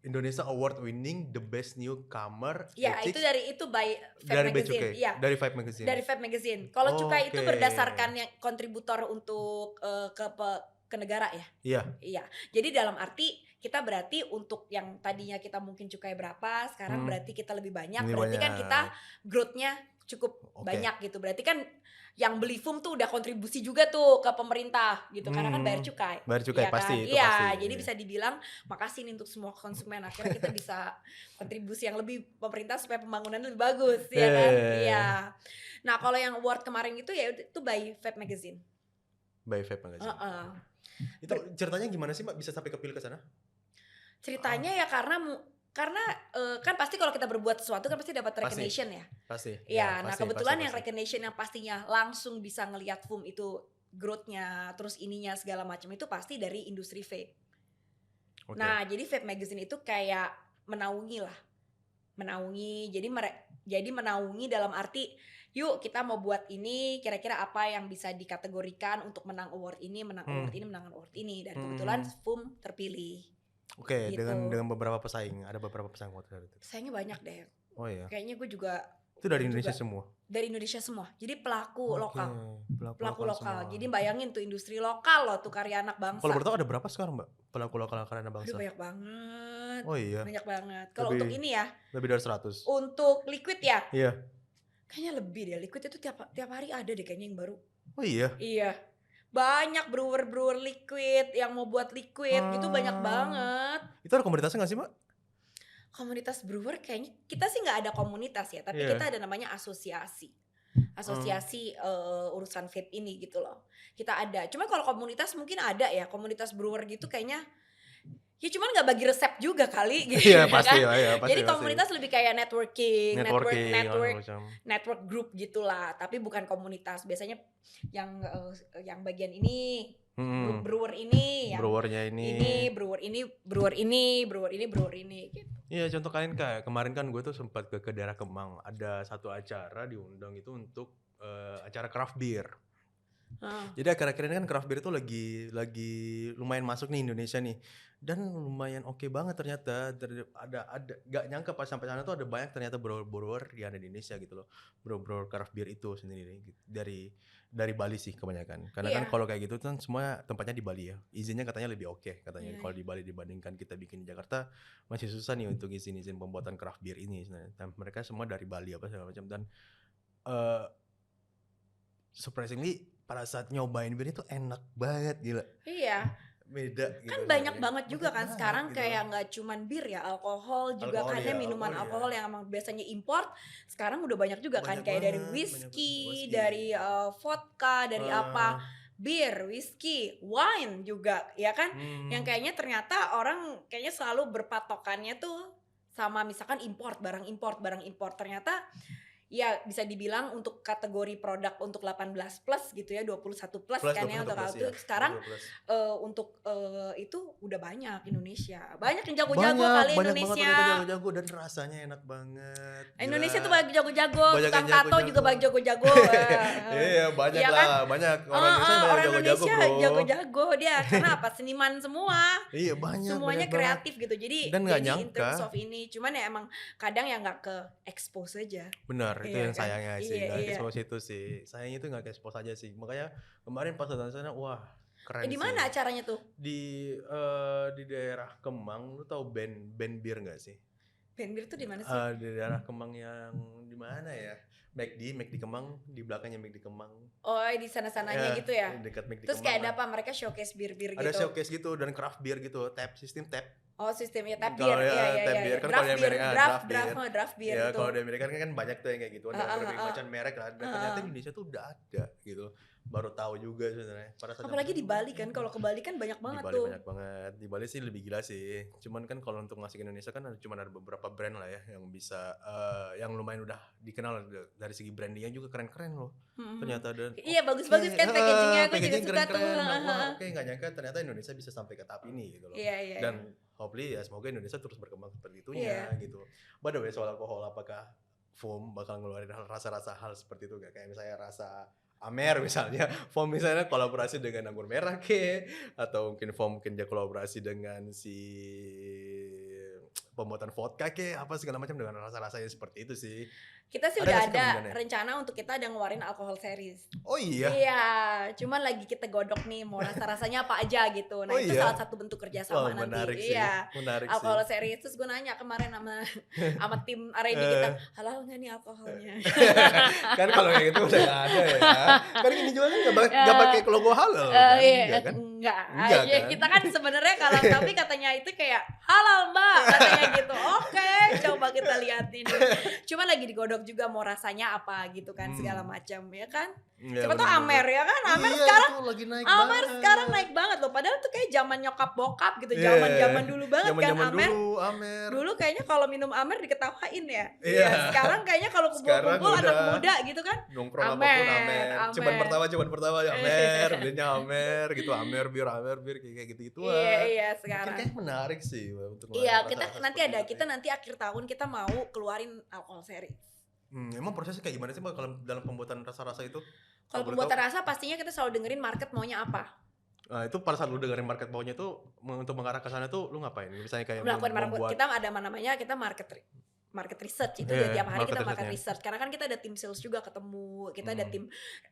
Indonesia Award winning the best newcomer Ya ethics itu itu by Vape dari Magazine. Becukai, Iya. dari Vibe Magazine. Dari Vape Magazine. Kalau Cukai itu Oke. berdasarkan yang kontributor untuk ke negara ya. Iya. Iya. Jadi dalam arti kita berarti untuk yang tadinya kita mungkin Cukai berapa, sekarang berarti kita lebih banyak. Ini Berarti kan banyak. kita growth-nya cukup Oke. banyak gitu. Berarti kan yang beli FUM tuh udah kontribusi juga tuh ke pemerintah gitu. Karena kan bayar cukai. Bayar cukai, Iya pasti, kan? itu Iya, pasti. jadi bisa dibilang makasih nih untuk semua konsumen. Akhirnya kita bisa kontribusi yang lebih pemerintah supaya pembangunannya lebih bagus, ya kan? Iya. Nah, kalau yang award kemarin itu ya itu by Vape Magazine. By Vape Magazine. Heeh. Itu ceritanya gimana sih, Mbak, bisa sampai kepilih ke sana? Ceritanya ya karena kan pasti kalau kita berbuat sesuatu kan pasti dapat Pasti. recognition ya. Pasti. Iya, nah pasti, kebetulan pasti, yang recognition yang pastinya langsung bisa ngelihat FUM itu growth-nya, terus ininya segala macam itu pasti dari industri vape. Oke. Nah, jadi Vape Magazine itu kayak menaungi lah. Menaungi. Jadi menaungi dalam arti yuk kita mau buat ini, kira-kira apa yang bisa dikategorikan untuk menang award ini, menang award ini, menang award ini. Dan kebetulan FUM terpilih. Oke, gitu. dengan beberapa pesaing, ada beberapa pesaing waktu itu. Sayangnya banyak deh. Oh iya. Kayaknya gue juga Itu dari juga. Indonesia semua. Dari Indonesia semua. Jadi pelaku Oke, lokal. Pelaku lokal. semua. Jadi bayangin tuh industri lokal loh tuh karya anak bangsa. Kalau bertahu ada berapa sekarang, Mbak? Pelaku lokal karena Aduh, bangsa. banyak banget. Oh iya. Banyak banget. Kalau Lebih- untuk ini ya, Lebih dari 100. untuk liquid ya, Iya. kayaknya lebih deh. Liquid itu tiap hari ada deh kayaknya yang baru. Oh iya. Iya. Banyak brewer liquid yang mau buat liquid gitu banyak banget. Itu ada komunitasnya nggak sih, Mbak? Komunitas brewer kayaknya kita sih nggak ada komunitas ya, tapi Iya. kita ada namanya asosiasi. Asosiasi urusan vape ini gitu loh. Kita ada. Cuma kalau komunitas mungkin ada ya, komunitas brewer gitu kayaknya ya cuman nggak bagi resep juga kali gitu. Iya, ya pasti kan? lah ya, pasti. Jadi pasti. komunitas lebih kayak networking macam. network group gitulah, tapi bukan komunitas. Biasanya yang bagian ini brewer ini, yang Brewernya ini. brewer ini gitu. Iya, contoh kayak kemarin kan gue tuh sempat ke daerah Kemang, ada satu acara diundang itu untuk acara craft beer. Jadi akhir-akhir ini kan craft beer itu lagi lumayan masuk nih Indonesia nih, dan lumayan oke banget ternyata. Ada gak nyangka pas sampai sana tuh ada banyak ternyata brewer yang ada di Indonesia gitu loh, brewer craft beer itu sendiri gitu. dari Bali sih kebanyakan, karena kan kalau kayak gitu kan semua tempatnya di Bali ya, izinnya katanya lebih oke katanya kalau di Bali dibandingkan kita bikin di Jakarta masih susah nih untuk izin pembuatan craft beer ini sebenarnya. Dan mereka semua dari Bali apa segala macam, dan surprisingly pada saat nyobain beer itu enak banget, gila. Iya. Beda gitu. Kan banyak banget juga Banyak kan banget sekarang gitu. kayak nggak cuman bir ya, alkohol juga Alkohol kan ya, ya, minuman alkohol alkohol ya. yang emang biasanya import sekarang udah banyak juga kan, Banyak kayak dari banget, whisky, banyak banget. dari vodka, dari apa. bir, whisky, wine juga, ya kan? Yang kayaknya ternyata orang kayaknya selalu berpatokannya tuh sama misalkan barang import. Ternyata ya bisa dibilang untuk kategori produk untuk 18 plus gitu ya, 21 plus kan ya untuk itu sekarang untuk itu udah banyak Indonesia. Banyak yang jago-jago kali Indonesia. Banyak banget jago-jago dan rasanya enak banget. Indonesia tuh banyak jago-jago, Banyak tukang yang tato jago-jago. juga banyak jago-jago. Iya, banyak Iya lah, kan? banyak orang Indonesia banyak Orang jago-jago, Indonesia bro. jago-jago dia karena apa? Seniman semua. Iya, banyak. Semuanya banyak kreatif gitu. Jadi dan nggak jadi in nyangka. terms of ini, cuman ya emang kadang ya nggak ke expose aja. Benar, itu Iya yang kan? sayangnya sih, Iya, nggak iya. expose itu sih. Sayangnya itu nggak expose aja sih. Makanya kemarin pas datang sana, wah keren Di sih. mana acaranya tuh? Di daerah Kemang, lu tahu band bir nggak sih? Benbir tuh di mana sih? Di daerah Kemang yang di mana ya? McD Kemang, di belakangnya McD Kemang. Oh, di sana-sananya gitu ya. Dekat McD Terus Kemang kayak ada lah. apa? Mereka showcase bir-bir Ada gitu. showcase gitu dan craft beer gitu, sistem tap. Oh, sistemnya tap Kalau beer. ya, Iya, tap beer kan kalau di Amerika draft beer. draft beer Ya itu. kalau di Amerika kan banyak tuh yang kayak gitu, ada berbagai macam merek lah. Dan ternyata di Indonesia tuh udah ada gitu. Baru tahu juga sebenarnya. Apalagi di Bali kan, kalau ke Bali kan banyak banget di Bali tuh. banyak banget. Di Bali sih lebih gila sih. Cuman kan kalau untuk masuk ke Indonesia kan cuma ada beberapa brand lah ya yang bisa yang lumayan udah dikenal dari segi brandingnya juga keren-keren loh. Ternyata dan Iya, bagus-bagus kan packagingnya, aku juga packaging suka tuh. keren-keren. Wah, oke, nggak nyangka ternyata Indonesia bisa sampai ke tahap ini gitu loh. Iya. Dan hopefully ya semoga Indonesia terus berkembang seperti itunya gitu. By the way, soal alkohol, apakah Foam bakal ngeluarin rasa-rasa hal seperti itu gak? Kayak misalnya rasa Amer misalnya, Foam misalnya kolaborasi dengan anggur merah atau mungkin Foam mungkin dia kolaborasi dengan si pembuatan vodka apa segala macam dengan rasa-rasanya seperti itu sih. Kita sih Ada udah nggak sih ada kemungkinannya? rencana untuk kita ada ngeluarin alkohol series. Oh iya. Iya, cuman lagi kita godok nih mau rasa-rasanya apa aja gitu. Nah, Oh itu iya? salah satu bentuk kerjasama Wah, nanti. menarik sih. Iya. Menarik Alkohol sih. series, terus gue nanya kemarin sama tim R&D kita, halal nggak nih alkoholnya? Kan kalau yang itu udah nggak ada ya. Kan ini juga kan nggak pakai logo halal. Kan? Iya, kan? enggak. Enggak, Iya, kan? kita kan sebenarnya kalau tapi katanya itu kayak halal mbak, katanya gitu. Oke, coba kita lihat ini. Cuma lagi digodok juga mau rasanya apa gitu kan, segala macam ya kan. Ya, Siapa tuh bener-bener. Amer ya kan, Amer Iya, sekarang itu lagi naik Amer banget. sekarang naik banget loh. Padahal tuh kayak zaman nyokap bokap gitu, Iya. zaman dulu banget kan Zaman-zaman Amer. dulu Amer. Dulu kayaknya kalau minum Amer diketawain ya. Iya. Sekarang kayaknya kalau Sekarang kumpul-kumpul anak udah muda gitu kan. Nongkrong apapun Amer. Amer. Cuman pertama ya Amer, belinya Amer gitu, Amer bir kayak gitu-gituan. Iya Mungkin sekarang. kayak menarik sih untuk Iya, ngeluarin kita rasa-rasa nanti seperti ada itu kita ya. nanti akhir tahun kita mau keluarin alkohol series. Emang prosesnya kayak gimana sih Mbak kalau dalam pembuatan rasa-rasa itu? Kalau boleh pembuatan tahu? rasa pastinya kita selalu dengerin market maunya apa. Nah, itu pada saat lu dengerin market bawahnya tuh untuk mengarah ke sana tuh lu ngapain? Misalnya kayak Melakukan market, membuat kita ada namanya kita market research itu Iya, tiap hari market kita market research-nya. research karena kan kita ada tim sales juga ketemu, kita ada tim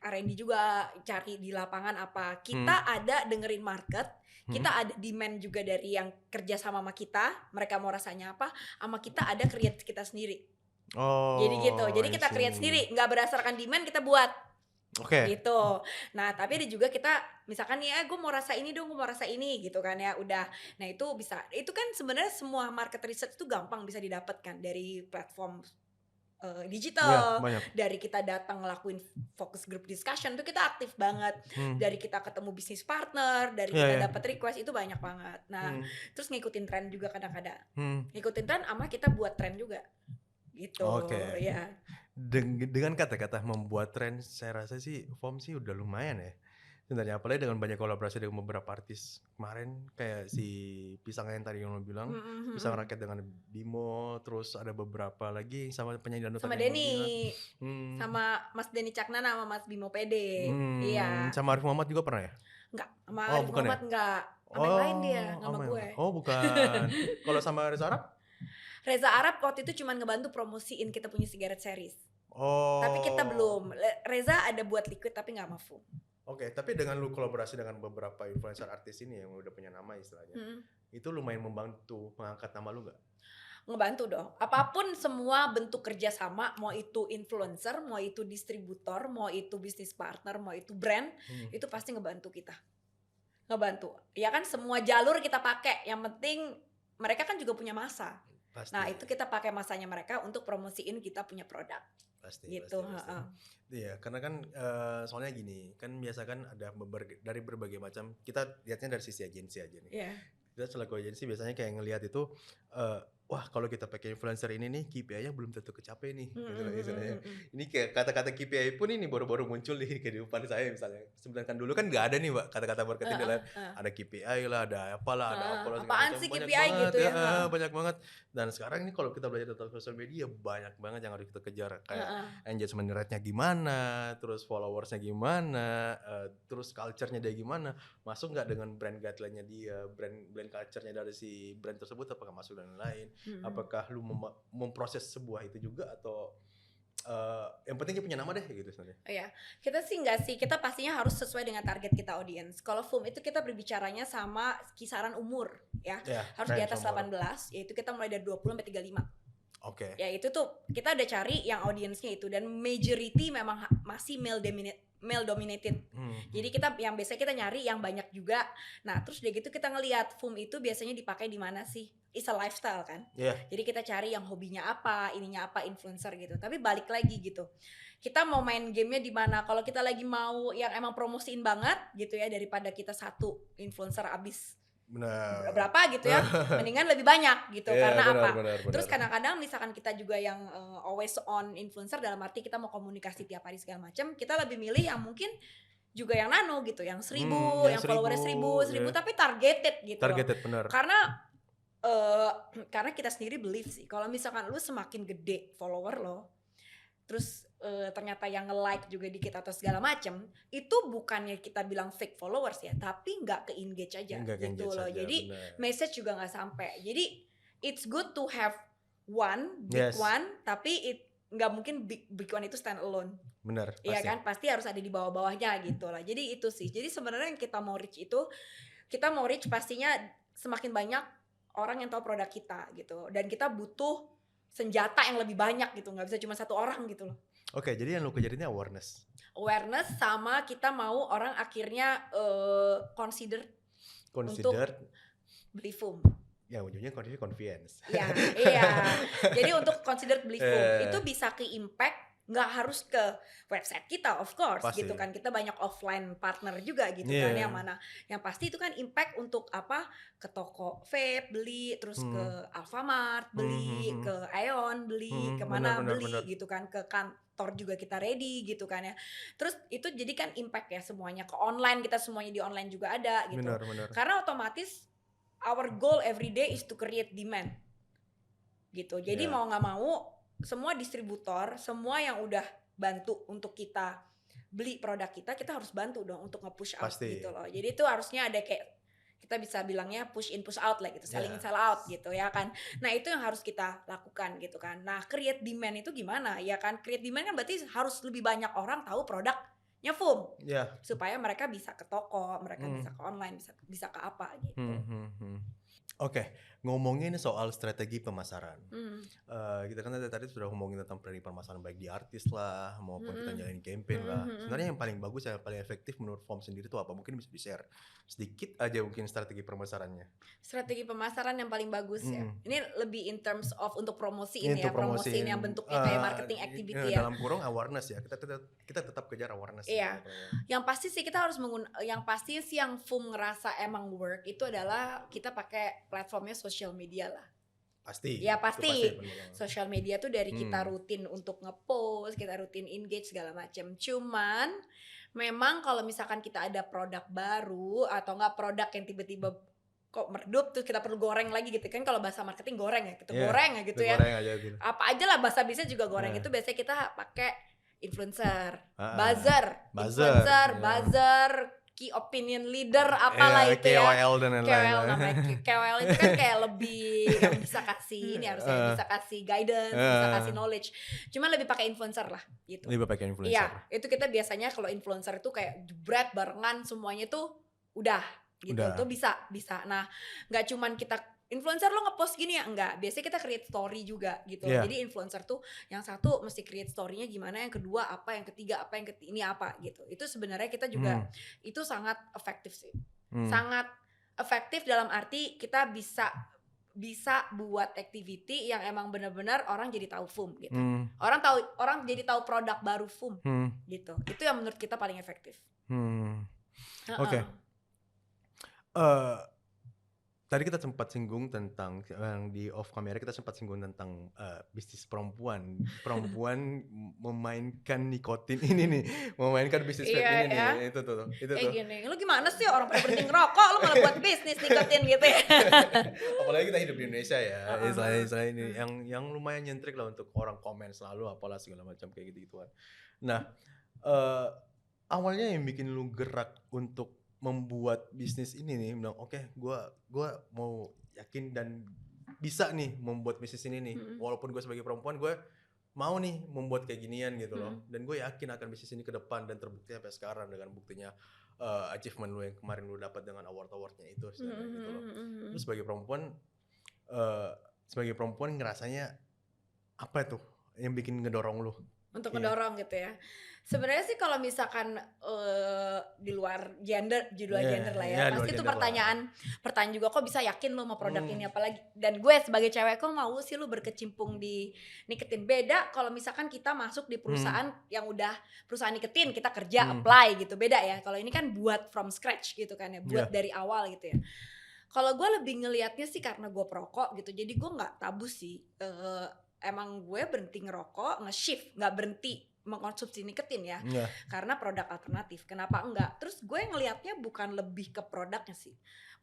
R&D juga cari di lapangan apa. Kita ada dengerin market, kita ada demand juga dari yang kerja sama kita, mereka mau rasanya apa, sama kita ada create kita sendiri. Oh. Jadi gitu. Jadi I kita see. create sendiri, nggak berdasarkan demand kita buat. Oke. Gitu. Nah, tapi ada juga kita misalkan nih, gue mau rasa ini dong, gue mau rasa ini gitu kan ya. Udah. Nah, itu bisa. Itu kan sebenarnya semua market research itu gampang bisa didapatkan dari platform digital. Iya, banyak. Dari kita datang ngelakuin focus group discussion tuh kita aktif banget. Dari kita ketemu bisnis partner, dari Iya, kita iya. dapat request itu banyak banget. Nah, terus ngikutin tren juga kadang-kadang. Hmm. Ngikutin tren sama kita buat tren juga. Gitu. Oke. Ya. Dengan kata-kata membuat tren, saya rasa sih Foam sih udah lumayan ya. Sebenarnya apalagi dengan banyak kolaborasi dengan beberapa artis kemarin kayak si Pisang yang tadi yang lo bilang, Pisang Rakyat dengan Bimo, terus ada beberapa lagi sama penyanyi dangdut Sama tadi yang lo Denny, bilang. sama Mas Denny Caknana sama Mas Bimo Pede. Iya. Sama Arif Muhammad juga pernah ya? Enggak, sama Oh, Arif bukan ya? Muhammad enggak. Sama yang lain dia, nggak sama yang gue. lain. Oh bukan. Kalau sama Reza Arab? Reza Arab waktu itu cuma ngebantu promosiin kita punya sigaret series. Oh. Tapi kita belum. Reza ada buat liquid tapi nggak sama Foam. Oke, tapi dengan lu kolaborasi dengan beberapa influencer artis ini yang udah punya nama istilahnya, itu lumayan membantu mengangkat nama lu nggak? Ngebantu dong. Apapun semua bentuk kerjasama, mau itu influencer, mau itu distributor, mau itu bisnis partner, mau itu brand, itu pasti ngebantu kita. Ngebantu. Ya kan semua jalur kita pakai. Yang penting mereka kan juga punya masa. Pasti. Nah itu kita pakai masanya mereka untuk promosiin kita punya produk. gitu. Heeh. Iya, karena kan soalnya gini, kan biasa kan ada dari berbagai macam. Kita lihatnya dari sisi agensi aja nih. Iya. Kita selaku agensi biasanya kayak ngelihat itu, wah kalau kita pakai influencer ini nih KPI-nya belum tentu kecapai nih, gitu loh istilahnya. Ini kayak kata-kata KPI pun ini baru-baru muncul di kehidupan saya misalnya. Sedangkan dulu kan nggak ada nih Mbak kata-kata marketing Heeh, lain. heeh. Ada KPI lah, ada apalah, ada Heeh, apalah segala apaan macam. sih Banyak KPI banget gitu ya? ya, Heeh. banyak banget. Dan sekarang ini kalau kita belajar tentang sosial media banyak banget yang harus kita kejar, kayak Heeh. engagement rate-nya gimana, terus followers-nya gimana, terus culture-nya dia gimana, masuk nggak dengan brand guideline-nya dia, brand culture-nya dari si brand tersebut apakah masuk dan lain-lain, apakah lu memproses sebuah itu juga atau yang penting dia punya nama deh gitu sebenarnya. Iya, kita sih enggak sih, kita pastinya harus sesuai dengan target kita audience. Kalau FUM itu kita berbicaranya sama kisaran umur ya, Ya, harus di range atas umur. 18, yaitu kita mulai dari 20 sampai 35. Oke. Ya itu tuh kita udah cari yang audiensnya itu, dan majority memang masih male dominated. Jadi kita yang biasa kita nyari yang banyak juga. Nah terus udah gitu kita ngelihat FUM itu biasanya dipakai di mana sih? It's a lifestyle kan. Iya. Jadi kita cari yang hobinya apa, ininya apa, influencer gitu. Tapi balik lagi gitu, kita mau main gamenya di mana? Kalau kita lagi mau yang emang promosiin banget gitu ya, daripada kita satu influencer abis Benar. berapa gitu ya, mendingan lebih banyak gitu. Iya, Karena apa? benar. Terus kadang-kadang misalkan kita juga yang always on influencer, dalam arti kita mau komunikasi tiap hari segala macam, kita lebih milih yang mungkin juga yang nano gitu, yang 1000, yang followernya 1000, iya. tapi targeted gitu. Targeted benar. Karena kita sendiri believe sih, kalau misalkan lu semakin gede follower lo, terus ternyata yang nge-like juga dikit atau segala macam, itu bukannya kita bilang fake followers ya, tapi nggak ke engage aja gitu loh. Jadi message juga nggak sampai. Jadi it's good to have one big one, tapi nggak mungkin big one itu stand alone. Benar. Iya kan, pasti harus ada di bawah-bawahnya gitu lah. Jadi itu sih. Jadi sebenarnya yang kita mau reach itu, kita mau reach pastinya semakin banyak orang yang tahu produk kita gitu. Dan kita butuh senjata yang lebih banyak gitu, nggak bisa cuma satu orang gitu loh. Oke, jadi yang lu kejar ini awareness Sama kita mau orang akhirnya consider untuk beli FUM. Ya ujungnya convenience. Iya. Jadi untuk consider beli FUM itu bisa ke impact, nggak harus ke website kita of course. Pasti. Gitu kan, kita banyak offline partner juga gitu kan, yang mana yang pasti itu kan impact untuk apa, ke toko vape beli, terus ke Alfamart beli, ke Aeon beli, kemana beli gitu kan, ke kantor juga kita ready gitu kan ya. Terus itu jadi kan impact ya semuanya ke online, kita semuanya di online juga ada gitu. Benar. Karena otomatis our goal every day is to create demand gitu. Jadi mau nggak mau semua distributor, semua yang udah bantu untuk kita beli produk kita harus bantu dong untuk nge-push out. Pasti. Gitu loh. Jadi itu harusnya ada kayak, kita bisa bilangnya push in push out lah gitu, selling in sell out gitu ya kan. Nah itu yang harus kita lakukan gitu kan. Nah create demand itu gimana ya kan, create demand kan berarti harus lebih banyak orang tahu produknya FUM, supaya mereka bisa ke toko, mereka bisa ke online, bisa ke apa gitu. Oke, ngomongin soal strategi pemasaran. Kita kan tadi sudah ngomongin tentang strategi pemasaran baik di artis lah, maupun kita jalanin campaign lah. Sebenarnya yang paling bagus, yang paling efektif menurut FUM sendiri itu apa? Mungkin bisa di-share sedikit aja mungkin strategi pemasarannya. Strategi pemasaran yang paling bagus ya. Ini lebih in terms of untuk promosiin ya, promosiin yang bentuknya kayak marketing activity ya. Dalam kurung awareness ya. Kita tetap kejar awareness. Iya. Yang pasti sih kita harus yang pasti sih yang FUM ngerasa emang work itu adalah kita pakai platformnya social media lah. Pasti. Ya pasti. Social media tuh dari kita rutin untuk ngepost, kita rutin engage segala macam. Cuman memang kalau misalkan kita ada produk baru atau enggak produk yang tiba-tiba kok meredup tuh kita perlu goreng lagi gitu kan, kalau bahasa marketing goreng ya, kita goreng ya gitu ya. Gitu. Apa aja lah bahasa bisa juga goreng itu biasanya kita pakai influencer, buzzer, key opinion leader apalah itu ya. KOL dan lain-lain. namanya KOL itu kan kayak lebih yang bisa kasih ini, harusnya bisa kasih guidance, bisa kasih knowledge. Cuma lebih pakai influencer lah gitu. Lebih pakai influencer. Iya, itu kita biasanya kalau influencer itu kayak jebret barengan semuanya tuh udah gitu. Tuh bisa. Nah, enggak cuman kita influencer lo ngepost gini ya, enggak. Biasanya kita create story juga gitu. Jadi influencer tuh yang satu mesti create story-nya gimana, yang kedua apa, yang ketiga apa, yang ini apa gitu. Itu sebenarnya kita juga itu sangat efektif sih. Sangat efektif dalam arti kita bisa bisa buat activity yang emang benar-benar orang jadi tahu FUM gitu. Hmm. Orang jadi tahu produk baru FUM gitu. Itu yang menurut kita paling efektif. Oke. Tadi kita sempat singgung tentang yang di off camera kita sempat singgung tentang bisnis perempuan memainkan nikotin ini nih, memainkan bisnis vape ini Iya. nih, itu tuh. Gini, lu gimana sih orang pada berhenti ngerokok, lu malah buat bisnis nikotin gitu ya? Apalagi kita hidup di Indonesia ya, istilah ini yang lumayan nyentrik lah untuk orang komen selalu apalah segala macam kayak gitu-gituan. Nah, awalnya yang bikin lu gerak untuk membuat bisnis ini nih, bilang oke, gue mau yakin dan bisa nih membuat bisnis ini nih, walaupun gue sebagai perempuan gue mau nih membuat kayak ginian gitu loh, dan gue yakin akan bisnis ini ke depan dan terbukti sampai sekarang dengan buktinya achievement lu yang kemarin lu dapat dengan awardnya itu gitu loh. Lu sebagai perempuan ngerasanya apa itu yang bikin ngedorong lu? Untuk ngedorong gitu ya. Sebenarnya sih kalau misalkan di luar gender lah ya, pasti itu pertanyaan juga, kok bisa yakin lo mau produk ini, apalagi dan gue sebagai cewek kok mau sih lo berkecimpung di nikotin. Beda kalau misalkan kita masuk di perusahaan yang udah perusahaan nikotin, kita kerja apply gitu, beda ya. Kalau ini kan buat from scratch gitu kan ya, buat dari awal gitu ya. Kalau gue lebih ngelihatnya sih karena gue perokok gitu, jadi gue nggak tabu sih. Emang gue berhenti ngerokok, nge-shift, nggak berhenti mengkonsumsi nikotin ya, karena produk alternatif. Kenapa enggak? Terus gue ngelihatnya bukan lebih ke produknya sih.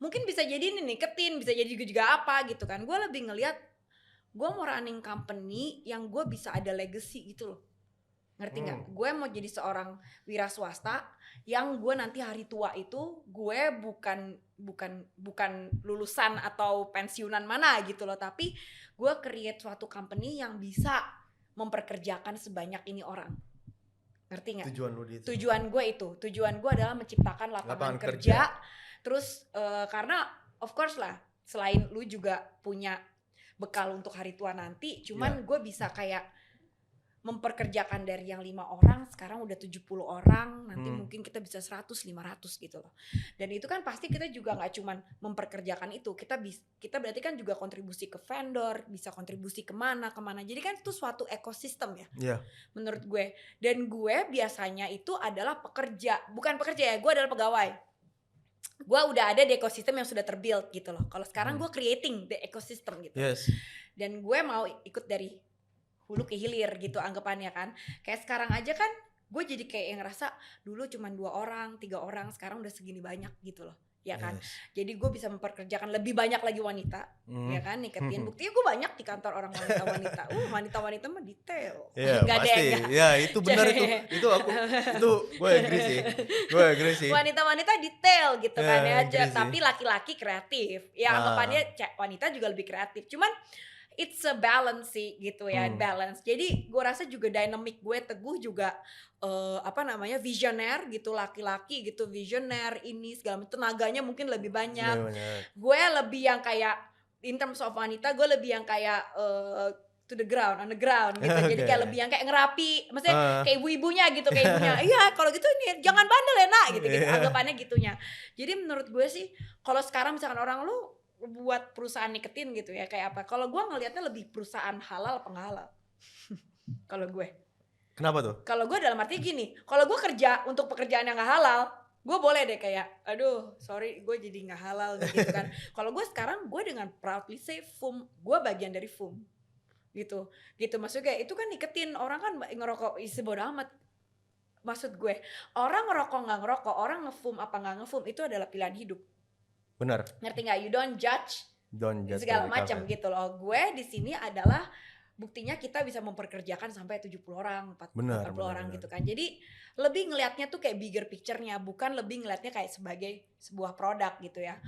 Mungkin bisa jadi ini nikotin, bisa jadi juga apa gitu kan. Gue lebih ngelihat gue mau running company yang gue bisa ada legacy gitu loh. Ngerti nggak? Gue mau jadi seorang wira swasta yang gue nanti hari tua itu gue bukan lulusan atau pensiunan mana gitu loh, tapi gue create suatu company yang bisa memperkerjakan sebanyak ini orang. Ngerti nggak? Tujuan lu itu. Tujuan gue adalah menciptakan lapangan kerja. Terus karena of course lah, selain lu juga punya bekal untuk hari tua nanti, cuman gue bisa kayak memperkerjakan dari yang 5 orang sekarang udah 70 orang, nanti mungkin kita bisa 100, 500 gitu loh. Dan itu kan pasti kita juga nggak cuman memperkerjakan itu, kita berarti kan juga kontribusi ke vendor, bisa kontribusi kemana, jadi kan itu suatu ekosistem ya, menurut gue. Dan gue biasanya itu adalah bukan pekerja ya, gue adalah pegawai. Gue udah ada di ekosistem yang sudah terbuild gitu loh. Kalau sekarang gue creating the ecosystem gitu. Dan gue mau ikut dari hulu ke hilir gitu anggapannya kan. Kayak sekarang aja kan gue jadi kayak yang ngerasa dulu cuma 2 orang, 3 orang, sekarang udah segini banyak gitu loh. Ya kan. Jadi gue bisa memperkerjakan lebih banyak lagi wanita. Ya kan, nikotin. Buktinya gue banyak di kantor orang wanita-wanita. Wanita-wanita mah detail. Iya, pasti. Ya, itu benar itu. Itu gue agree sih. Wanita-wanita detail gitu kan ya. Tapi laki-laki kreatif. Ya anggapannya wanita juga lebih kreatif. Cuman it's a balance sih gitu ya, balance. Jadi gue rasa juga dynamic gue Teguh juga visioner gitu, laki-laki gitu, visioner ini segala macam, tenaganya mungkin lebih banyak. Gue lebih yang kayak in terms of wanita, gue lebih yang kayak on the ground gitu. Jadi kayak lebih yang kayak ngerapi, maksudnya kayak ibu-ibunya gitu, kayak ibunya. Iya, kalau gitu nih jangan bandel ya nak gitu. Anggapannya gitunya. Jadi menurut gue sih kalau sekarang misalkan orang lu buat perusahaan nikotin gitu ya kayak apa? Kalau gue ngelihatnya lebih perusahaan halal apa nggak halal? Kalau gue. Kenapa tuh? Kalau gue dalam arti gini, kalau gue kerja untuk pekerjaan yang nggak halal, gue boleh deh kayak, aduh sorry gue jadi nggak halal gitu kan. Kalau gue sekarang gue dengan proudly say FUM, gue bagian dari FUM gitu maksudnya kayak itu kan nikotin, orang kan ngerokok isi bodo amat. Maksud gue orang ngerokok nggak ngerokok, orang ngefum apa nggak ngefum itu adalah pilihan hidup. Benar. Ngerti nggak? You don't judge segala macam gitu loh. Gue di sini adalah buktinya kita bisa memperkerjakan sampai 70 orang, 40 orang gitu kan. Jadi lebih ngelihatnya tuh kayak bigger picture-nya, bukan lebih ngelihatnya kayak sebagai sebuah produk gitu ya.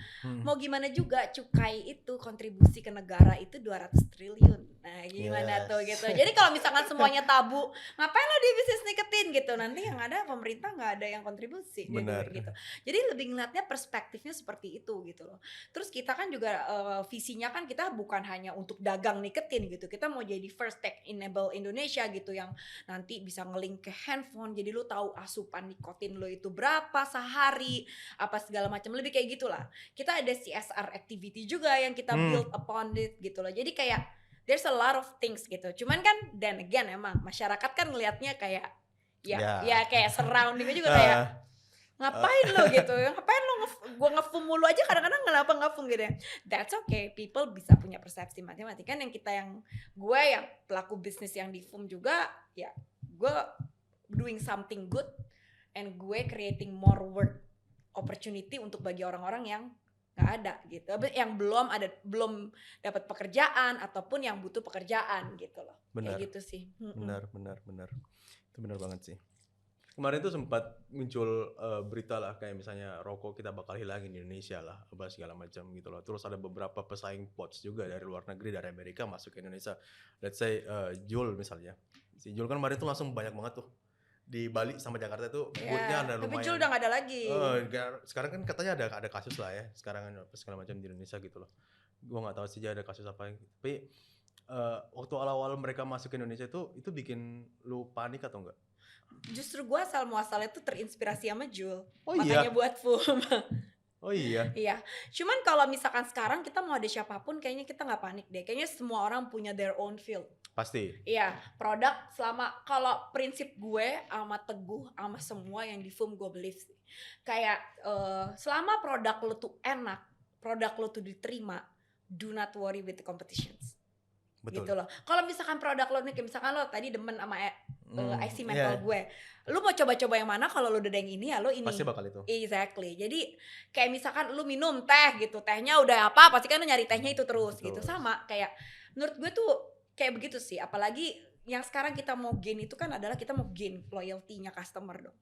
Mau gimana juga cukai itu kontribusi ke negara itu 200 triliun. Nah, gimana tuh gitu. Jadi kalau misalkan semuanya tabu, ngapain lo di bisnis nikotin gitu. Nanti yang ada pemerintah nggak ada yang kontribusi gitu. Jadi lebih ngelihatnya perspektifnya seperti itu gitu loh. Terus kita kan juga visinya kan kita bukan hanya untuk dagang nikotin gitu. Kita mau jadi jadi first tech enable Indonesia gitu, yang nanti bisa ngelink ke handphone, jadi lu tahu asupan nikotin lu itu berapa sehari, apa segala macam, lebih kayak gitulah. Kita ada CSR activity juga yang kita build upon it gitu loh. Jadi kayak there's a lot of things gitu. Cuman kan then again emang masyarakat kan ngelihatnya kayak ya kayak surroundingnya juga kayak ngapain lo gitu, ngapain lo gue ngefum mulu aja, kadang-kadang kenapa ngefum gitu ya. That's okay, people bisa punya persepsi macam-macam kan. Yang gue yang pelaku bisnis yang di fum juga, ya gue doing something good and gue creating more work opportunity untuk bagi orang-orang yang nggak ada gitu, yang belum dapat pekerjaan ataupun yang butuh pekerjaan gitu loh. Benar. Kayak gitu sih. Benar. Itu benar banget sih. Kemarin tuh sempat muncul berita lah, kayak misalnya rokok kita bakal hilangin di Indonesia lah, apa segala macam gitu loh. Terus ada beberapa pesaing pods juga dari luar negeri, dari Amerika masuk ke Indonesia. Let's say Juul misalnya. Si Juul kan kemarin tuh langsung banyak banget tuh. Di Bali sama Jakarta tuh booth-nya ada lumayan. Tapi Juul udah gak ada lagi. Sekarang kan katanya ada kasus lah ya. Sekarang kan segala macam di Indonesia gitu loh. Gua nggak tahu sih ada kasus apa. Tapi waktu awal-awal mereka masuk ke Indonesia itu bikin lu panik atau enggak? Justru gue asal muasalnya tuh terinspirasi sama Juul. Oh, makanya iya? buat fum. Oh iya. Iya. Cuman kalau misalkan sekarang kita mau ada siapapun, kayaknya kita nggak panik deh. Kayaknya semua orang punya their own field. Pasti. Iya, produk selama, kalau prinsip gue amat teguh sama semua yang di fum, gue believe sih. Kayak selama produk lo tuh enak, produk lo tuh diterima, do not worry with the competitions. Betul. Gitu loh. Kalau misalkan produk lo nih, kayak misalkan lo tadi demen sama IC mental iya. gue, lo mau coba-coba yang mana? Kalau lo udah yang ini ya lo ini. Pasti bakal itu. Exactly. Jadi kayak misalkan lo minum teh gitu, tehnya udah apa, pasti kan lo nyari tehnya itu terus. Betul. Gitu. Sama kayak menurut gue tuh kayak begitu sih. Apalagi yang sekarang kita mau gain itu kan adalah kita mau gain loyalty-nya customer dong.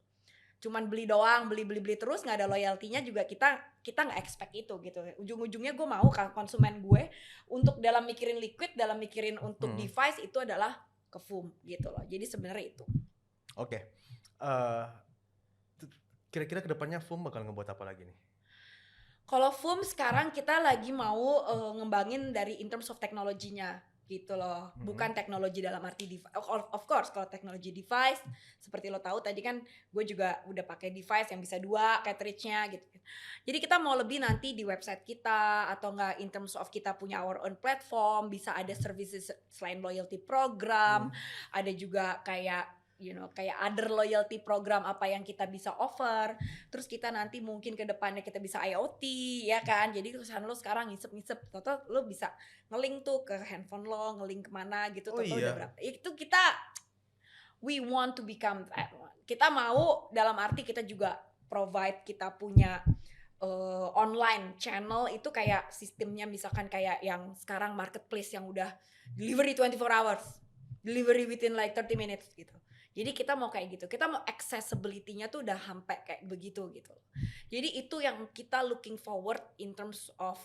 Cuman beli doang, beli terus nggak ada loyalty-nya juga, kita nggak expect itu gitu. Ujung-ujungnya gue mau kan konsumen gue untuk dalam mikirin liquid, dalam mikirin untuk device itu adalah ke fum gitu loh. Jadi sebenarnya itu. Oke. Kira-kira kedepannya fum bakal ngebuat apa lagi nih? Kalau fum sekarang kita lagi mau ngembangin dari in terms of teknologinya gitu loh. Bukan teknologi dalam arti device. Of course kalau teknologi device seperti lo tahu tadi kan gue juga udah pakai device yang bisa 2 cartridge-nya gitu. Jadi kita mau lebih nanti di website kita, atau enggak in terms of kita punya our own platform, bisa ada services selain loyalty program, ada juga kayak kayak other loyalty program apa yang kita bisa offer. Terus kita nanti mungkin ke depannya kita bisa IoT ya kan. Jadi kesan lo sekarang ngisep-ngisep, toto lo bisa ngelink tuh ke handphone lo, ngelink kemana gitu. Oh, toto iya. udah berapa. Itu kita we want to become that one. Kita mau dalam arti kita juga provide, kita punya online channel itu kayak sistemnya misalkan kayak yang sekarang marketplace yang udah delivery 24 hours. Delivery within like 30 minutes gitu. Jadi kita mau kayak gitu, kita mau accessibility-nya tuh udah sampai kayak begitu gitu. Jadi itu yang kita looking forward in terms of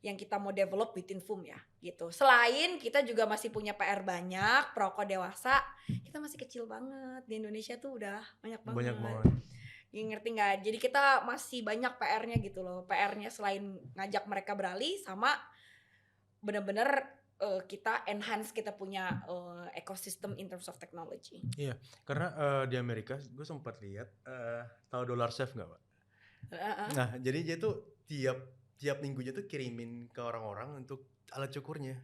yang kita mau develop within fum ya gitu. Selain kita juga masih punya PR banyak, perokok dewasa, kita masih kecil banget. Di Indonesia tuh udah banyak banget. Banyak banget. Ya, ngerti nggak? Jadi kita masih banyak PR-nya gitu loh. PR-nya selain ngajak mereka beralih, sama bener-bener kita enhance, kita punya ekosistem in terms of technology. Iya, karena di Amerika gue sempat lihat, tahu Dollar Shave nggak, Pak? Nah, jadi dia tuh tiap minggunya tuh kirimin ke orang-orang untuk alat cukurnya.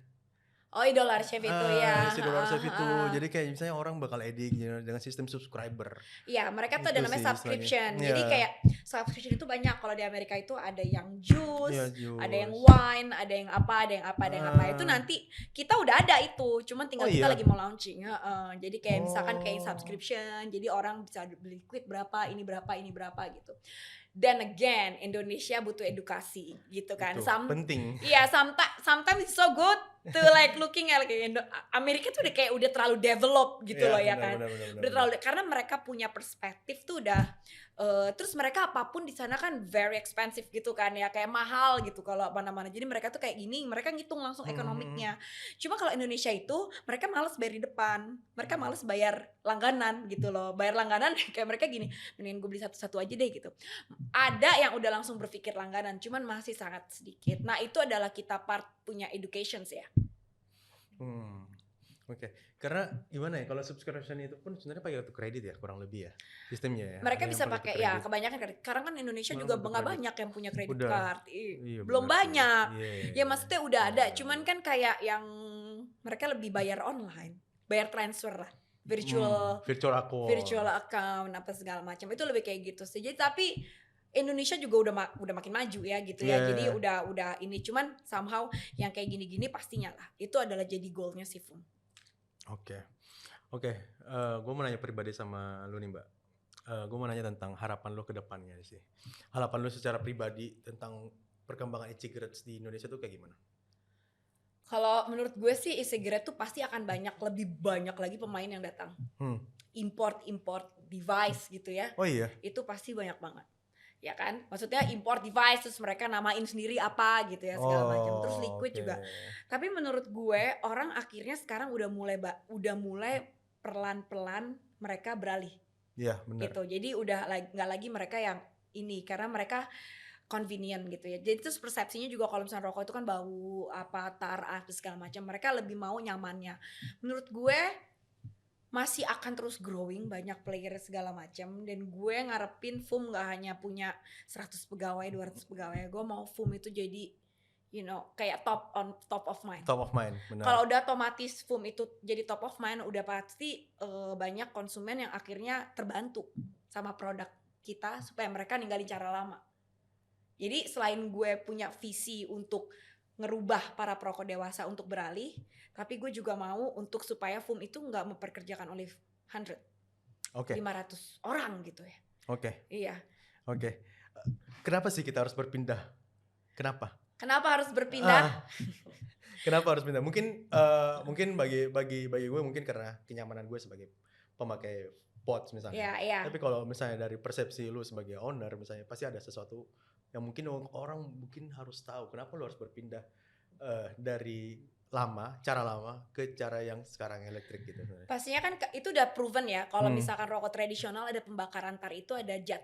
Oh, Dollar Shave itu ya. Si Dollar Shave itu. Jadi kayak misalnya orang bakal edik dengan sistem subscriber. Iya, mereka tuh Itu ada namanya sih subscription. istilahnya. Jadi Iya. kayak subscription itu banyak. Kalau di Amerika itu ada yang juice, Iya, juice. ada yang wine, ada yang apa, ada yang apa, ada yang apa. Itu nanti kita udah ada itu. Cuman tinggal kita iya? lagi mau launching. Jadi kayak misalkan kayak subscription. Jadi orang bisa beli liquid berapa, ini berapa gitu. Dan again, Indonesia butuh edukasi gitu kan. Betul, penting. Iya, sometimes it's so good to like looking at like Amerika tuh udah terlalu develop gitu loh ya kan. Udah terlalu, karena mereka punya perspektif tuh udah terus mereka apapun di sana kan very expensive gitu kan ya, kayak mahal gitu kalau mana-mana. Jadi mereka tuh kayak gini, mereka ngitung langsung ekonomiknya. Cuma kalau Indonesia itu mereka malas bayar di depan. Mereka malas bayar langganan gitu loh. Bayar langganan kayak mereka gini, mendingan gue beli satu-satu aja deh gitu. Ada yang udah langsung berpikir langganan, cuman masih sangat sedikit. Nah, itu adalah kita part punya education ya. Oke. Karena gimana ya, kalau subscription itu pun sebenarnya pakai kartu kredit ya, kurang lebih ya sistemnya ya. Mereka Ada yang bisa kartu pakai ya kredit. kebanyakan kredit. Sekarang kan Indonesia Malah juga kartu nggak kredit. banyak yang punya kredit Udah. card. Iya, Belum benar sih. banyak. Iya, iya, Ya iya. maksudnya udah ada, Benar, cuman benar. kan kayak yang mereka lebih bayar online, bayar transfer lah, virtual Virtual account apa segala macam. Itu lebih kayak gitu sih. Jadi tapi Indonesia juga udah makin maju ya gitu ya. Iya. Jadi udah ini cuman somehow yang kayak gini-gini pastinya lah. Itu adalah jadi goalnya si Fum. Oke. Gue mau nanya pribadi sama lu nih Mbak. Gue mau nanya tentang harapan lu ke depannya sih. Harapan lu secara pribadi tentang perkembangan e-cigarettes di Indonesia tuh kayak gimana? Kalau menurut gue sih e-cigarette tuh pasti akan lebih banyak lagi pemain yang datang. Import device gitu ya. Oh iya. Itu pasti banyak banget. Ya kan? Maksudnya import device terus mereka namain sendiri apa gitu ya segala macam. Terus liquid oke. juga. Tapi menurut gue orang akhirnya sekarang udah mulai pelan-pelan mereka beralih Iya, benar. gitu. Jadi udah nggak lagi mereka yang ini karena mereka convenient gitu ya. Jadi terus persepsinya juga kalau misalnya rokok itu kan bau apa segala macam. Mereka lebih mau nyamannya. Menurut gue masih akan terus growing, banyak player segala macam, dan gue ngarepin Fum nggak hanya punya 100 pegawai 200 pegawai. Gue mau Fum itu jadi kayak top of mind. Top of mind, benar. Kalau udah otomatis Fum itu jadi top of mind, udah pasti banyak konsumen yang akhirnya terbantu sama produk kita supaya mereka ninggalin cara lama. Jadi selain gue punya visi untuk ngerubah para perokok dewasa untuk beralih, tapi gue juga mau untuk supaya Fum itu nggak memperkerjakan oleh 100, Oke. 500 orang gitu ya. Oke. Iya. Oke. Kenapa sih kita harus berpindah? Kenapa harus berpindah? Kenapa harus pindah? Mungkin bagi gue mungkin karena kenyamanan gue sebagai pemakai pods misalnya. Iya. Tapi kalau misalnya dari persepsi lu sebagai owner misalnya, pasti ada sesuatu yang mungkin orang mungkin harus tahu kenapa lu harus berpindah dari cara lama ke cara yang sekarang elektrik gitu. Pastinya kan itu udah proven ya. Kalau Hmm. misalkan rokok tradisional ada pembakaran tar itu ada zat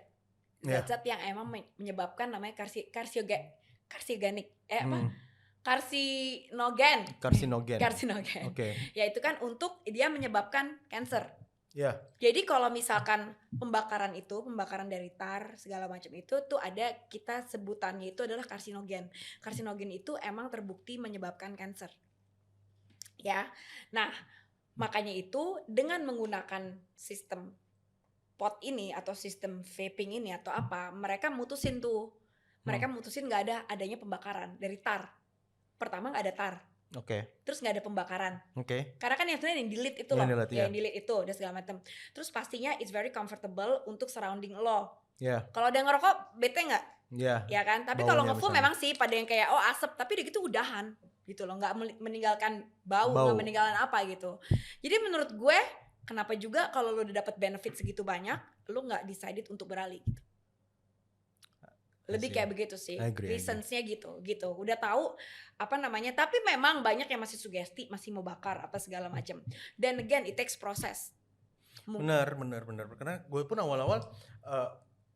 Ya. zat yang emang menyebabkan namanya karsinogenik. Karsinogen. Karsinogen. Oke. Ya itu kan untuk dia menyebabkan cancer. Ya. Jadi kalau misalkan pembakaran dari tar segala macam itu tuh ada, kita sebutannya itu adalah karsinogen. Karsinogen itu emang terbukti menyebabkan cancer. Ya. Nah, makanya itu dengan menggunakan sistem pot ini atau sistem vaping ini atau apa, mereka mutusin nggak adanya pembakaran dari tar. Pertama nggak ada tar. Oke. Terus nggak ada pembakaran. Oke. Karena kan yang sebenarnya yang delete itu Yang loh, delete, ya. yang delete itu dan segala macam. Terus pastinya it's very comfortable untuk surrounding lo. Ya. Kalau ada yang ngerokok, bete nggak? Ya. Ya kan. Tapi Baunya kalau nge-vape misalnya. memang sih pada yang kayak asap, tapi udah gitu udahan gitu loh, nggak meninggalkan bau, nggak meninggalkan apa gitu. Jadi menurut gue, kenapa juga kalau lo udah dapat benefit segitu banyak, lo nggak decided untuk beralih gitu. Lebih kayak begitu sih, reasons-nya gitu. Udah tahu apa namanya, tapi memang banyak yang masih sugesti, masih mau bakar apa segala macam. Dan again, it takes process. Benar. Karena gue pun awal-awal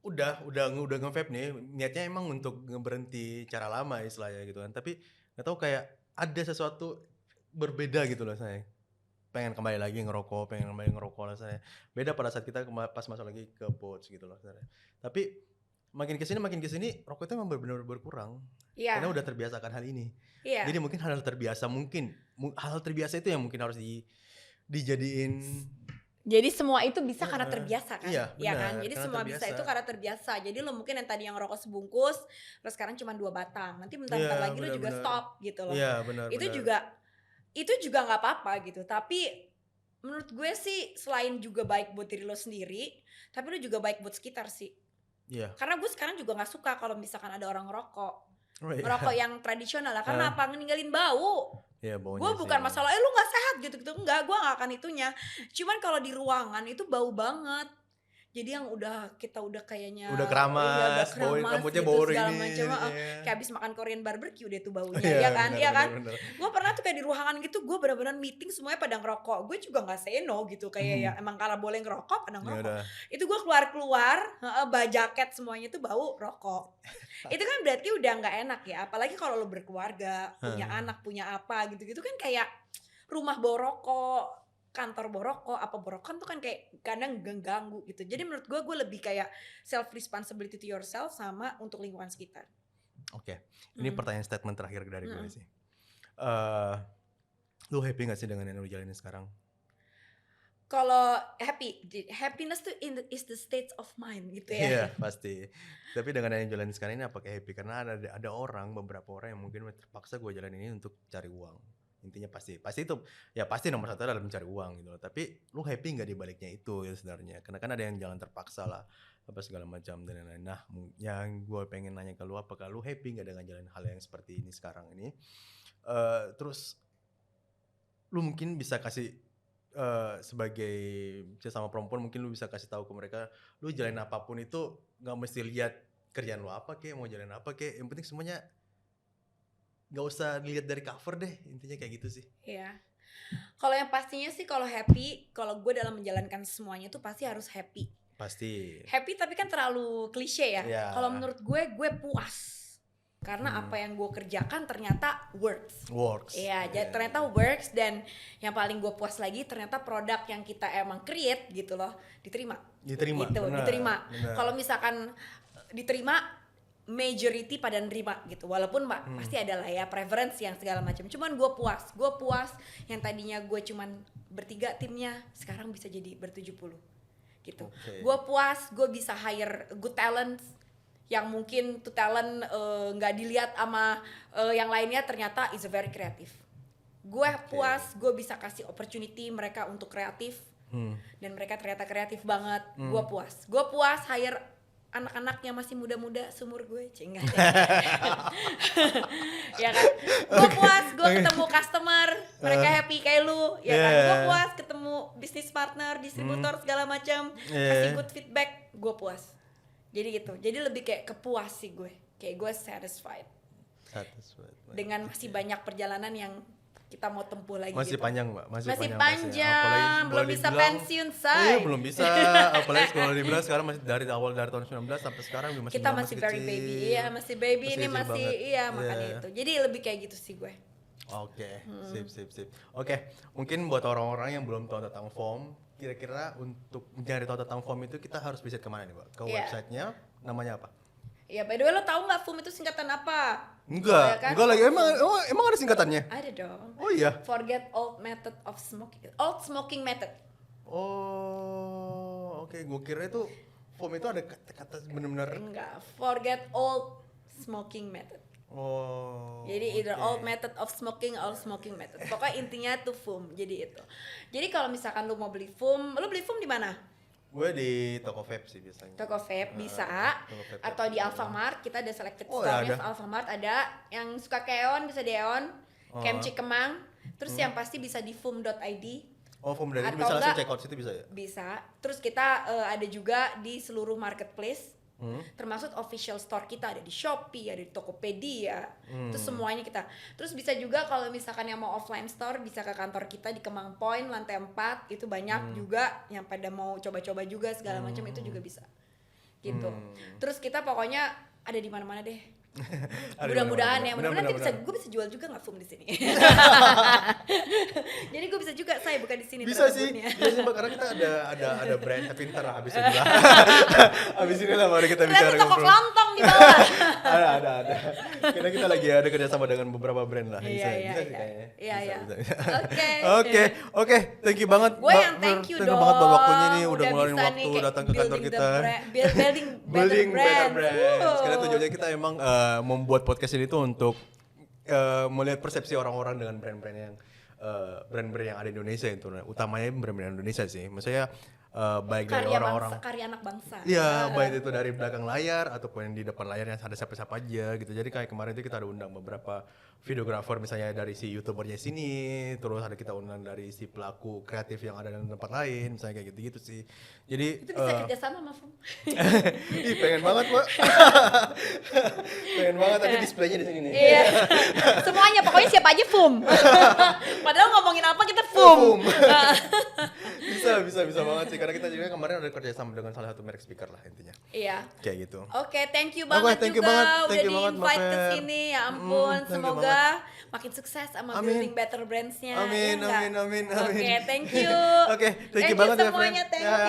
udah nge-vape nih, niatnya emang untuk berhenti cara lama istilahnya gitu kan. Tapi nggak tahu kayak ada sesuatu berbeda gitu loh saya. Pengen kembali lagi ngerokok lah saya. Beda pada saat kita pas masuk lagi ke pods gitu loh saya. Tapi makin kesini rokok itu memang benar-benar berkurang. Iya. Karena udah terbiasa akan hal ini. Iya. Jadi mungkin hal terbiasa itu yang mungkin harus dijadiin. Jadi semua itu bisa karena terbiasa kan? Iya, ya kan? benar, Jadi karena semua terbiasa. bisa itu karena terbiasa. Jadi lo mungkin yang tadi yang ngerokok sebungkus, terus sekarang cuma 2 batang. Nanti bentar lagi lo juga stop gitu loh. Iya, benar. Itu juga nggak apa-apa gitu. Tapi menurut gue sih selain juga baik buat diri lo sendiri, tapi lo juga baik buat sekitar sih. Iya. Karena gue sekarang juga nggak suka kalau misalkan ada orang ngerokok. Iya. Ngerokok yang tradisional lah. Karena apa? Ninggalin bau. Iya, baunya Gue sih. bukan masalah lu nggak sehat gitu enggak, gue nggak akan itunya. Cuman kalau di ruangan itu bau banget. Jadi yang kita udah kayaknya udah keramas rambutnya gitu, bau segala ini. macam. Iya. Kayak abis makan Korean barbecue deh tuh baunya. Iya, Iya kan? benar. Gue pernah tuh kayak di ruangan gitu, gue benar-benar meeting semuanya pada ngerokok. Gue juga nggak say no gitu, kayak ya emang kalau boleh ngerokok pada ngerokok. Itu gue keluar jaket semuanya tuh bau rokok. Itu kan berarti udah nggak enak ya. Apalagi kalau lo berkeluarga, punya anak, punya apa gitu-gitu kan kayak rumah bawa rokok, kantor bawa rokok, apa bawa rokok tuh kan kayak kadang ganggu gitu. Jadi menurut gue lebih kayak self responsibility to yourself sama untuk lingkungan sekitar. Oke. Ini pertanyaan statement terakhir dari gue sih. Lu happy gak sih dengan yang lu jalanin sekarang? Kalau happiness tuh is the state of mind gitu ya. Iya pasti. Tapi dengan yang jalanin sekarang ini apakah happy? Karena ada beberapa orang yang mungkin terpaksa gue jalanin ini untuk cari uang. Intinya pasti itu ya pasti nomor satu adalah mencari uang gitu loh. Tapi lu happy nggak di baliknya itu ya sebenarnya? Karena kan ada yang jalan terpaksa lah apa segala macam dan lain-lain. Nah yang gue pengen nanya ke lu, apakah lu happy nggak dengan jalan hal yang seperti ini sekarang ini? Terus lu mungkin bisa kasih sebagai sesama perempuan mungkin lu bisa kasih tahu ke mereka, lu jalanin apapun itu nggak mesti lihat kerjaan lu apa kek, mau jalan apa kek, yang penting semuanya nggak usah dilihat dari cover deh, intinya kayak gitu sih. Iya. Kalau yang pastinya sih kalau happy, kalau gue dalam menjalankan semuanya tuh pasti harus happy. Pasti. Happy tapi kan terlalu klise ya. Yeah. Kalau menurut gue puas. Karena apa yang gue kerjakan ternyata works. Iya, ternyata works, dan yang paling gue puas lagi ternyata produk yang kita emang create gitu loh diterima. Gitu, diterima. Kalau misalkan diterima, majority pada nerima gitu. Walaupun pasti ada lah ya preference yang segala macam. Cuman gue puas. Yang tadinya gue cuman bertiga timnya, sekarang bisa jadi ber-70 gitu. Gue puas, gue bisa hire good talent yang mungkin tuh talent nggak dilihat sama yang lainnya, ternyata is very kreatif. Gue puas, gue bisa kasih opportunity mereka untuk kreatif, dan mereka ternyata kreatif banget. Gue puas hire anak-anak yang masih muda-muda seumur gue, cenggak. Ya kan, gue puas, gue ketemu customer, mereka happy kayak lu, ya kan. Gue puas ketemu business partner, distributor segala macam, kasih good feedback, gue puas. Jadi gitu, jadi lebih kayak kepuas sih gue, kayak gue satisfied. Dengan masih banyak perjalanan yang kita mau tempuh lagi. Masih gitu. panjang mbak, masih panjang, belum bisa pensiun say. Iya belum bisa, apalagi kalau dibilang sekarang masih dari tahun 2019 sampai sekarang masih kita masih very baby, iya masih baby ini masih iya makanya itu. Jadi lebih kayak gitu sih gue. Oke, sip. Oke, mungkin buat orang-orang yang belum tahu tentang FOM, kira-kira untuk mencari tahu tentang FOM itu kita harus visit kemana nih, Mbak? Ke websitenya, namanya apa? Ya, by the way, lo tahu nggak FOM itu singkatan apa? Enggak, kan? Enggak lagi. Emang ada singkatannya? Ada dong. Oh iya. Forget old smoking method. Oh, oke. Gue kira itu FOM itu ada kata benar-benar. Enggak, forget old smoking method. Oh. Jadi either old method of smoking or smoking method. Pokoknya intinya tuh FOM. Jadi itu. Jadi kalau misalkan lu mau beli FOM, lu beli FOM di mana? Gue di toko vape sih biasanya. Toko vape bisa, vape atau di Alfamart, kita ada selected Oh, store-nya. ada. Alfamart ada, yang suka ke Eon bisa di Eon, Kemci Kemang, terus yang pasti bisa di foam.id. Oh, FOM dari itu Atau bisa langsung enggak, check out situ bisa ya? Bisa. Terus kita ada juga di seluruh marketplace. Termasuk official store kita ada di Shopee, ada di Tokopedia, terus semuanya kita. Terus bisa juga kalau misalkan yang mau offline store bisa ke kantor kita di Kemang Point lantai 4, itu banyak juga yang pada mau coba-coba juga segala macam, itu juga bisa. Gitu. Terus kita pokoknya ada di mana-mana deh. Mudah-mudahan ya, mudah-mudahan gue bisa jual juga nggak FOM di sini. Jadi gue bisa juga, saya bukan di sini. Bisa sih, karena kita ada brand, tapi ntar lah habis ini lah. Habis ini lah baru kita bicara. Ternyata toko kelontong di bawah. ada. Kita lagi ada kerjasama dengan beberapa brand lah. Iya. Oke, thank you banget. Gue yang thank you dong. Banget buat waktunya nih, udah ngeluarin bisa waktu datang ke kantor kita. Building better brand. Sekarang tujuannya kita emang membuat podcast ini tuh untuk melihat persepsi orang-orang dengan brand-brand yang brand-brand yang ada di Indonesia itu, utamanya brand-brand Indonesia sih. Maksudnya baik dari orang-orang karya anak bangsa. Iya, baik itu dari belakang layar ataupun yang di depan layar yang ada siapa-siapa aja gitu. Jadi kayak kemarin itu kita ada undang beberapa videografer, misalnya dari si YouTubernya sini, terus ada kita undang dari si pelaku kreatif yang ada di tempat lain, misalnya kayak gitu-gitu sih. Jadi itu bisa kerjasama sama FOM. Ih, pengen banget, Pak. Pengen banget, tapi displaynya di sini nih. Iya. Semuanya pokoknya siapa aja FOM. Padahal ngomongin apa kita FOM. Bisa bisa banget sih karena kita juga kemarin udah kerja sama dengan salah satu merek speaker lah intinya. Iya. Kayak gitu. Oke, thank you Oke, banget thank you juga banget, udah thank you banget, di-invite Mbak ke Fer. sini. Ya ampun, Thank you semoga makin sukses sama Amin. building better brands-nya. Amin, ya nggak? amin. Oke, thank you. Oke, thank you banget ya, Fer. semuanya, thank Ya. you.